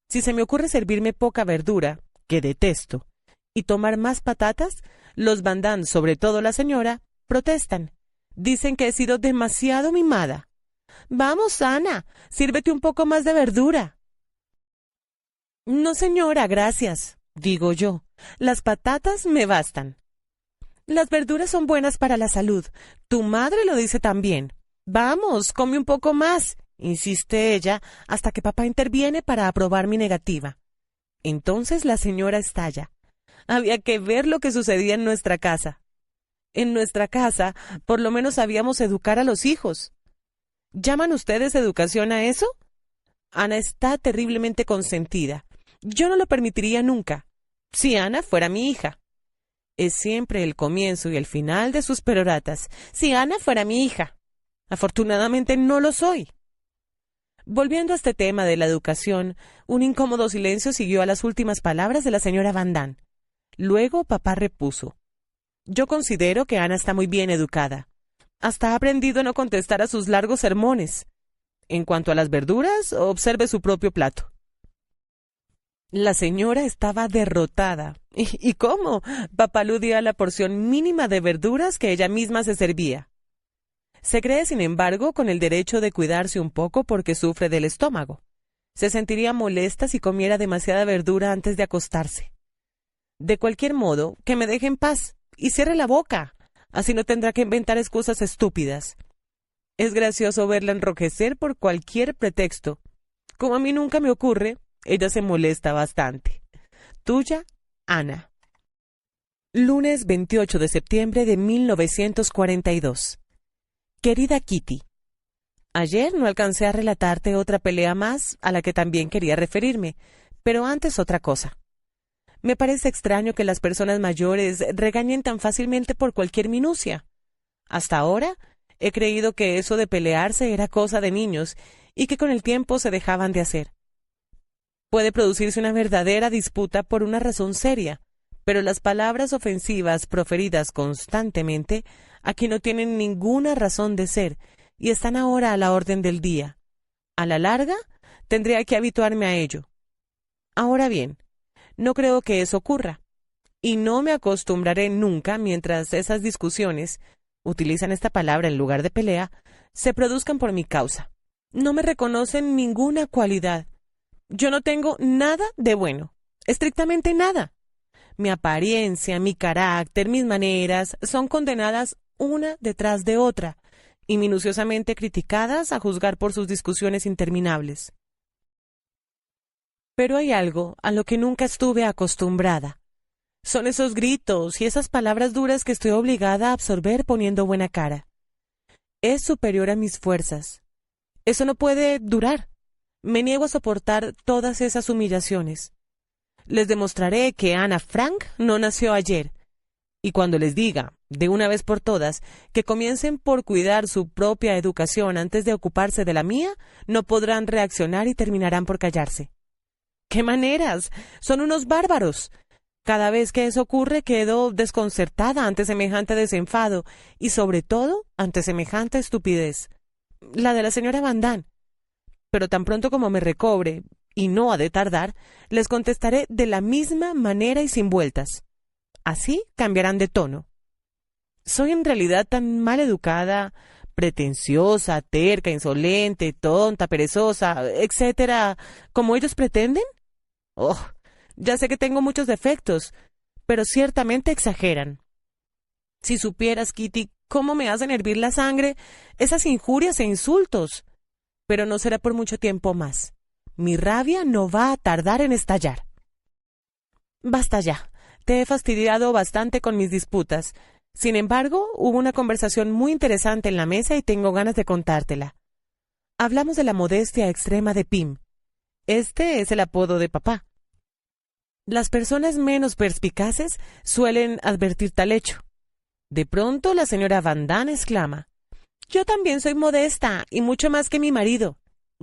Si se me ocurre servirme poca verdura, que detesto, y tomar más patatas, los Vandán, sobre todo la señora, protestan. Dicen que he sido demasiado mimada. Vamos, Ana, sírvete un poco más de verdura. No, señora, gracias, digo yo. Las patatas me bastan. Las verduras son buenas para la salud. Tu madre lo dice también. Vamos, come un poco más, insiste ella, hasta que papá interviene para aprobar mi negativa. Entonces la señora estalla. Había que ver lo que sucedía en nuestra casa. En nuestra casa, por lo menos sabíamos educar a los hijos. ¿Llaman ustedes educación a eso? Ana está terriblemente consentida. Yo no lo permitiría nunca, si Ana fuera mi hija. Es siempre el comienzo y el final de sus peroratas. Si Ana fuera mi hija. Afortunadamente no lo soy. Volviendo a este tema de la educación, un incómodo silencio siguió a las últimas palabras de la señora Vandán. Luego papá repuso. Yo considero que Ana está muy bien educada. Hasta ha aprendido a no contestar a sus largos sermones. En cuanto a las verduras, observe su propio plato. La señora estaba derrotada. ¿Y cómo? Papá aludía a la porción mínima de verduras que ella misma se servía. Se cree, sin embargo, con el derecho de cuidarse un poco porque sufre del estómago. Se sentiría molesta si comiera demasiada verdura antes de acostarse. De cualquier modo, que me deje en paz y cierre la boca. Así no tendrá que inventar excusas estúpidas. Es gracioso verla enrojecer por cualquier pretexto. Como a mí nunca me ocurre, ella se molesta bastante. Tuya, Ana. Lunes 28 de septiembre de 1942. Querida Kitty, ayer no alcancé a relatarte otra pelea más a la que también quería referirme, pero antes otra cosa. Me parece extraño que las personas mayores regañen tan fácilmente por cualquier minucia. Hasta ahora he creído que eso de pelearse era cosa de niños y que con el tiempo se dejaban de hacer. Puede producirse una verdadera disputa por una razón seria, pero las palabras ofensivas proferidas constantemente aquí no tienen ninguna razón de ser y están ahora a la orden del día. A la larga, tendría que habituarme a ello. Ahora bien, no creo que eso ocurra, y no me acostumbraré nunca mientras esas discusiones, utilizan esta palabra en lugar de pelea, se produzcan por mi causa. No me reconocen ninguna cualidad. Yo no tengo nada de bueno, estrictamente nada. Mi apariencia, mi carácter, mis maneras son condenadas una detrás de otra y minuciosamente criticadas a juzgar por sus discusiones interminables. Pero hay algo a lo que nunca estuve acostumbrada. Son esos gritos y esas palabras duras que estoy obligada a absorber poniendo buena cara. Es superior a mis fuerzas. Eso no puede durar. Me niego a soportar todas esas humillaciones. Les demostraré que Ana Frank no nació ayer, y cuando les diga, de una vez por todas, que comiencen por cuidar su propia educación antes de ocuparse de la mía, no podrán reaccionar y terminarán por callarse. ¡Qué maneras! ¡Son unos bárbaros! Cada vez que eso ocurre quedo desconcertada ante semejante desenfado y sobre todo ante semejante estupidez. La de la señora Vandán. Pero tan pronto como me recobre, y no ha de tardar, les contestaré de la misma manera y sin vueltas. Así cambiarán de tono. ¿Soy en realidad tan mal educada, pretenciosa, terca, insolente, tonta, perezosa, etcétera, como ellos pretenden? Oh, ya sé que tengo muchos defectos, pero ciertamente exageran. Si supieras, Kitty, cómo me hacen hervir la sangre esas injurias e insultos. Pero no será por mucho tiempo más. Mi rabia no va a tardar en estallar. Basta ya. Te he fastidiado bastante con mis disputas. Sin embargo, hubo una conversación muy interesante en la mesa y tengo ganas de contártela. Hablamos de la modestia extrema de Pim. Este es el apodo de papá. Las personas menos perspicaces suelen advertir tal hecho. De pronto la señora Vandán exclama: «Yo también soy modesta, y mucho más que mi marido».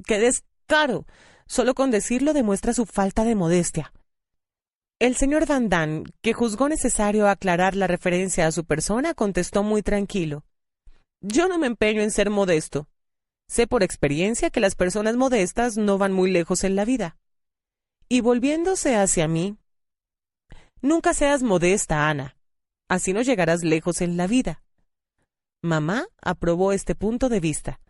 ¡Qué descaro! Solo con decirlo demuestra su falta de modestia. El señor Van Damme, que juzgó necesario aclarar la referencia a su persona, contestó muy tranquilo. Yo no me empeño en ser modesto. Sé por experiencia que las personas modestas no van muy lejos en la vida. Y volviéndose hacia mí, nunca seas modesta, Ana. Así no llegarás lejos en la vida. Mamá aprobó este punto de vista,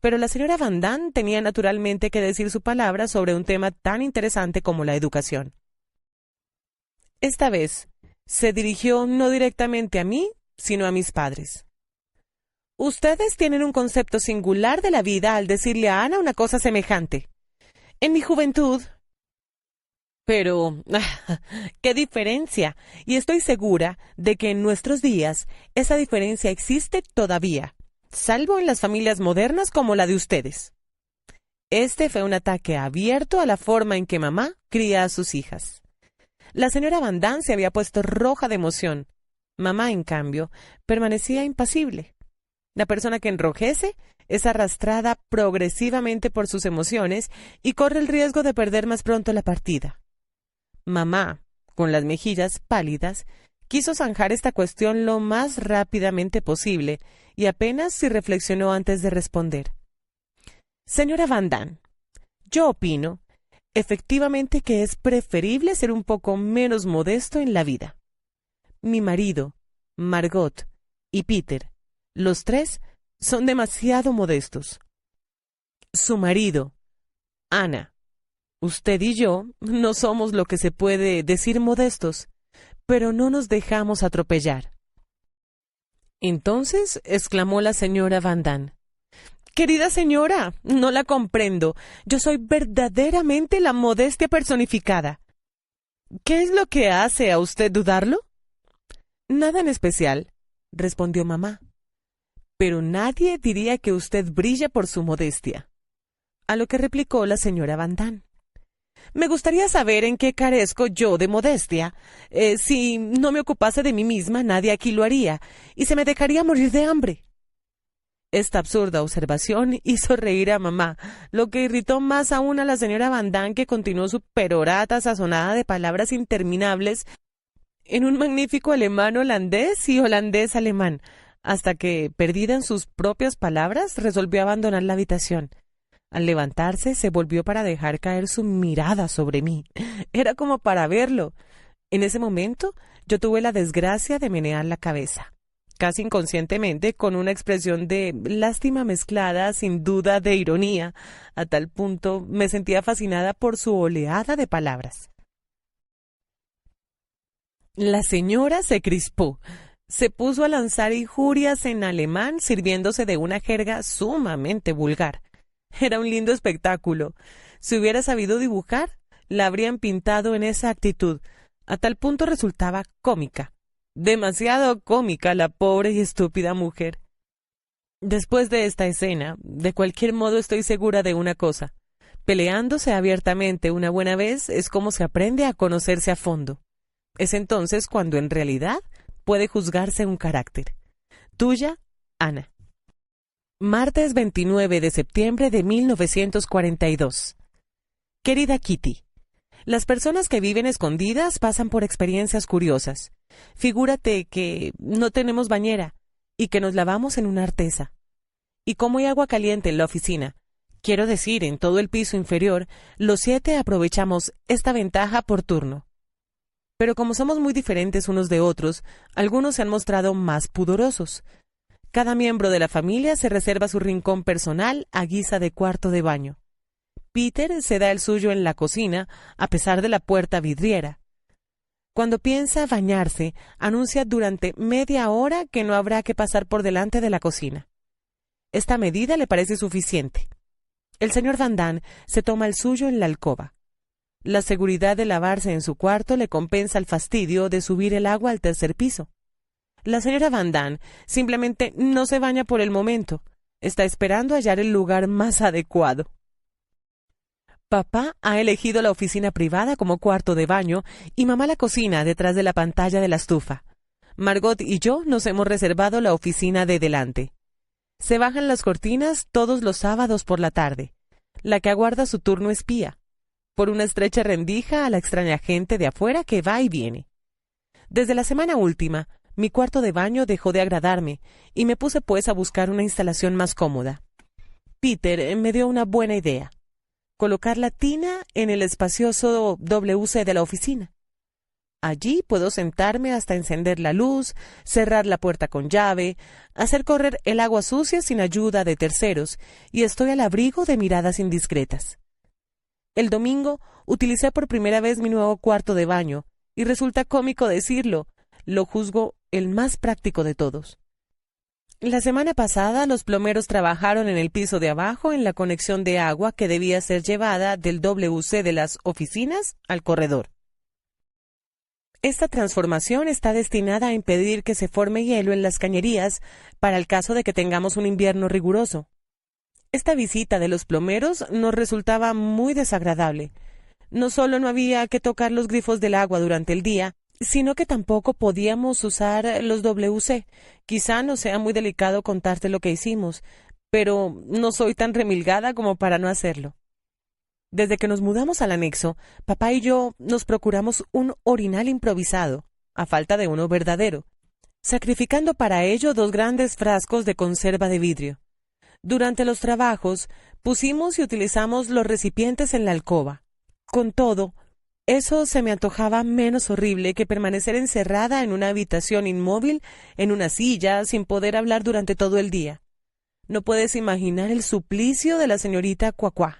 pero la señora Van Damme tenía naturalmente que decir su palabra sobre un tema tan interesante como la educación. Esta vez se dirigió no directamente a mí, sino a mis padres. Ustedes tienen un concepto singular de la vida al decirle a Ana una cosa semejante. En mi juventud... Pero, ¡qué diferencia! Y estoy segura de que en nuestros días esa diferencia existe todavía, salvo en las familias modernas como la de ustedes. Este fue un ataque abierto a la forma en que mamá cría a sus hijas. La señora Van Damme se había puesto roja de emoción. Mamá, en cambio, permanecía impasible. La persona que enrojece es arrastrada progresivamente por sus emociones y corre el riesgo de perder más pronto la partida. Mamá, con las mejillas pálidas, quiso zanjar esta cuestión lo más rápidamente posible y apenas si reflexionó antes de responder. Señora Van Damme, yo opino, efectivamente, que es preferible ser un poco menos modesto en la vida. Mi marido, Margot y Peter, los tres, son demasiado modestos. Su marido, Ana, usted y yo no somos lo que se puede decir modestos, pero no nos dejamos atropellar. Entonces exclamó la señora Van Damme. Querida señora, no la comprendo. Yo soy verdaderamente la modestia personificada. ¿Qué es lo que hace a usted dudarlo? Nada en especial, respondió mamá. Pero nadie diría que usted brilla por su modestia. A lo que replicó la señora Van Damme. Me gustaría saber en qué carezco yo de modestia. Si no me ocupase de mí misma, nadie aquí lo haría, y se me dejaría morir de hambre. Esta absurda observación hizo reír a mamá, lo que irritó más aún a la señora Van Damme, que continuó su perorata sazonada de palabras interminables en un magnífico alemán holandés y holandés alemán, hasta que, perdida en sus propias palabras, resolvió abandonar la habitación. Al levantarse, se volvió para dejar caer su mirada sobre mí. Era como para verlo. En ese momento, yo tuve la desgracia de menear la cabeza, casi inconscientemente, con una expresión de lástima mezclada, sin duda, de ironía. A tal punto me sentía fascinada por su oleada de palabras. La señora se crispó. Se puso a lanzar injurias en alemán, sirviéndose de una jerga sumamente vulgar. Era un lindo espectáculo. Si hubiera sabido dibujar, la habrían pintado en esa actitud. A tal punto resultaba cómica. Demasiado cómica la pobre y estúpida mujer. Después de esta escena, de cualquier modo estoy segura de una cosa. Peleándose abiertamente una buena vez es como se aprende a conocerse a fondo. Es entonces cuando en realidad puede juzgarse un carácter. Tuya, Ana. Martes 29 de septiembre de 1942. Querida Kitty, las personas que viven escondidas pasan por experiencias curiosas. Figúrate que no tenemos bañera y que nos lavamos en una artesa. Y como hay agua caliente en la oficina, quiero decir, en todo el piso inferior, los 7 aprovechamos esta ventaja por turno. Pero como somos muy diferentes unos de otros, algunos se han mostrado más pudorosos. Cada miembro de la familia se reserva su rincón personal a guisa de cuarto de baño. Peter se da el suyo en la cocina, a pesar de la puerta vidriera. Cuando piensa bañarse, anuncia durante media hora que no habrá que pasar por delante de la cocina. Esta medida le parece suficiente. El señor Van Damme se toma el suyo en la alcoba. La seguridad de lavarse en su cuarto le compensa el fastidio de subir el agua al tercer piso. La señora Van Damme simplemente no se baña por el momento. Está esperando hallar el lugar más adecuado. Papá ha elegido la oficina privada como cuarto de baño y mamá la cocina detrás de la pantalla de la estufa. Margot y yo nos hemos reservado la oficina de delante. Se bajan las cortinas todos los sábados por la tarde. La que aguarda su turno espía. por una estrecha rendija a la extraña gente de afuera que va y viene. Desde la semana última, mi cuarto de baño dejó de agradarme y me puse pues a buscar una instalación más cómoda. Peter me dio una buena idea: colocar la tina en el espacioso WC de la oficina. Allí puedo sentarme hasta encender la luz, cerrar la puerta con llave, hacer correr el agua sucia sin ayuda de terceros, y estoy al abrigo de miradas indiscretas. El domingo utilicé por primera vez mi nuevo cuarto de baño, y resulta cómico decirlo, lo juzgo el más práctico de todos. La semana pasada los plomeros trabajaron en el piso de abajo en la conexión de agua que debía ser llevada del WC de las oficinas al corredor. Esta transformación está destinada a impedir que se forme hielo en las cañerías para el caso de que tengamos un invierno riguroso. Esta visita de los plomeros nos resultaba muy desagradable. No solo no había que tocar los grifos del agua durante el día, sino que tampoco podíamos usar los WC. Quizá no sea muy delicado contarte lo que hicimos, pero no soy tan remilgada como para no hacerlo. Desde que nos mudamos al anexo, papá y yo nos procuramos un orinal improvisado, a falta de uno verdadero, sacrificando para ello 2 grandes frascos de conserva de vidrio. Durante los trabajos, pusimos y utilizamos los recipientes en la alcoba. Con todo, eso se me antojaba menos horrible que permanecer encerrada en una habitación inmóvil, en una silla, sin poder hablar durante todo el día. No puedes imaginar el suplicio de la señorita Cuacuá.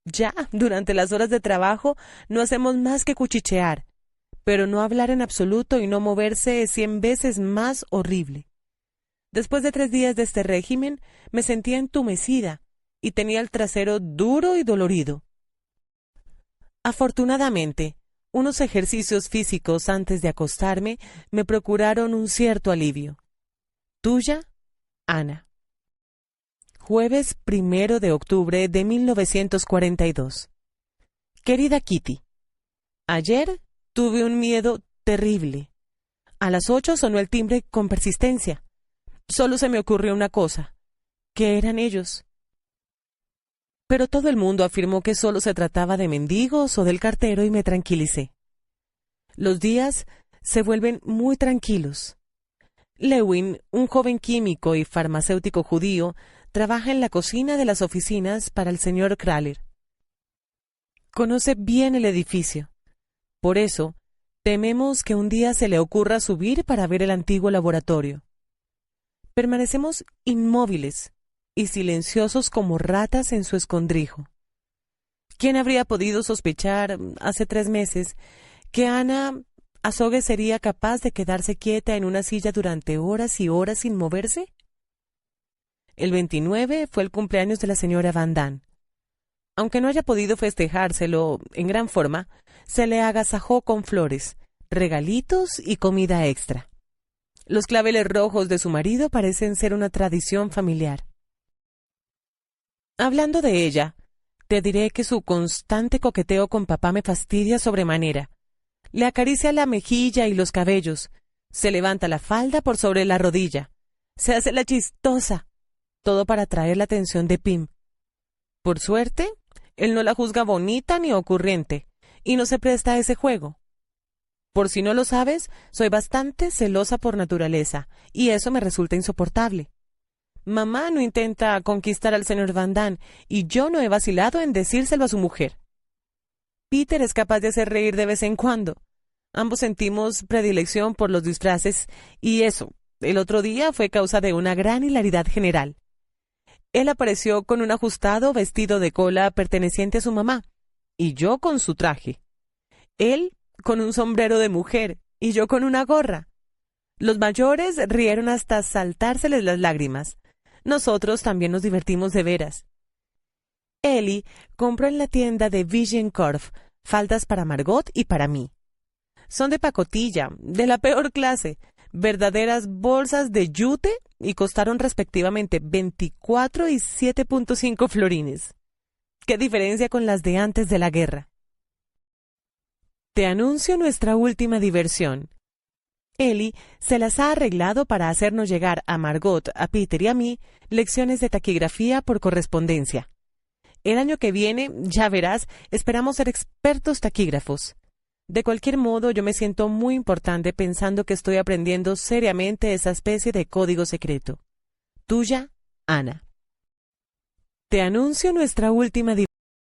Ya, durante las horas de trabajo, no hacemos más que cuchichear, pero no hablar en absoluto y no moverse es 100 veces más horrible. Después de 3 días de este régimen, me sentía entumecida y tenía el trasero duro y dolorido. Afortunadamente, unos ejercicios físicos antes de acostarme me procuraron un cierto alivio. Tuya, Ana. Jueves 1 de octubre de 1942. Querida Kitty, ayer tuve un miedo terrible. A las 8 sonó el timbre con persistencia. Solo se me ocurrió una cosa: ¿qué eran ellos? Pero todo el mundo afirmó que solo se trataba de mendigos o del cartero y me tranquilicé. Los días se vuelven muy tranquilos. Lewin, un joven químico y farmacéutico judío, trabaja en la cocina de las oficinas para el señor Kraler. Conoce bien el edificio. Por eso, tememos que un día se le ocurra subir para ver el antiguo laboratorio. Permanecemos inmóviles y silenciosos como ratas en su escondrijo. ¿Quién habría podido sospechar, hace 3 meses, que Ana Azogue sería capaz de quedarse quieta en una silla durante horas y horas sin moverse? El 29 fue el cumpleaños de la señora Van Damme. Aunque no haya podido festejárselo en gran forma, se le agasajó con flores, regalitos y comida extra. Los claveles rojos de su marido parecen ser una tradición familiar. Hablando de ella, te diré que su constante coqueteo con papá me fastidia sobremanera. Le acaricia la mejilla y los cabellos, se levanta la falda por sobre la rodilla, se hace la chistosa, todo para atraer la atención de Pim. Por suerte, él no la juzga bonita ni ocurriente, y no se presta a ese juego. Por si no lo sabes, soy bastante celosa por naturaleza, y eso me resulta insoportable. Mamá no intenta conquistar al señor Van Damme, y yo no he vacilado en decírselo a su mujer. Peter es capaz de hacer reír de vez en cuando. Ambos sentimos predilección por los disfraces, y eso, el otro día, fue causa de una gran hilaridad general. Él apareció con un ajustado vestido de cola perteneciente a su mamá, y yo con su traje. Él con un sombrero de mujer, y yo con una gorra. Los mayores rieron hasta saltárseles las lágrimas. Nosotros también nos divertimos de veras. Ellie compró en la tienda de Vigenkorf faldas para Margot y para mí. Son de pacotilla, de la peor clase, verdaderas bolsas de yute, y costaron respectivamente 24 y 7.5 florines. ¡Qué diferencia con las de antes de la guerra! Te anuncio nuestra última diversión. Ellie se las ha arreglado para hacernos llegar a Margot, a Peter y a mí lecciones de taquigrafía por correspondencia. El año que viene, ya verás, esperamos ser expertos taquígrafos. De cualquier modo, yo me siento muy importante pensando que estoy aprendiendo seriamente esa especie de código secreto. Tuya, Ana. Te anuncio nuestra última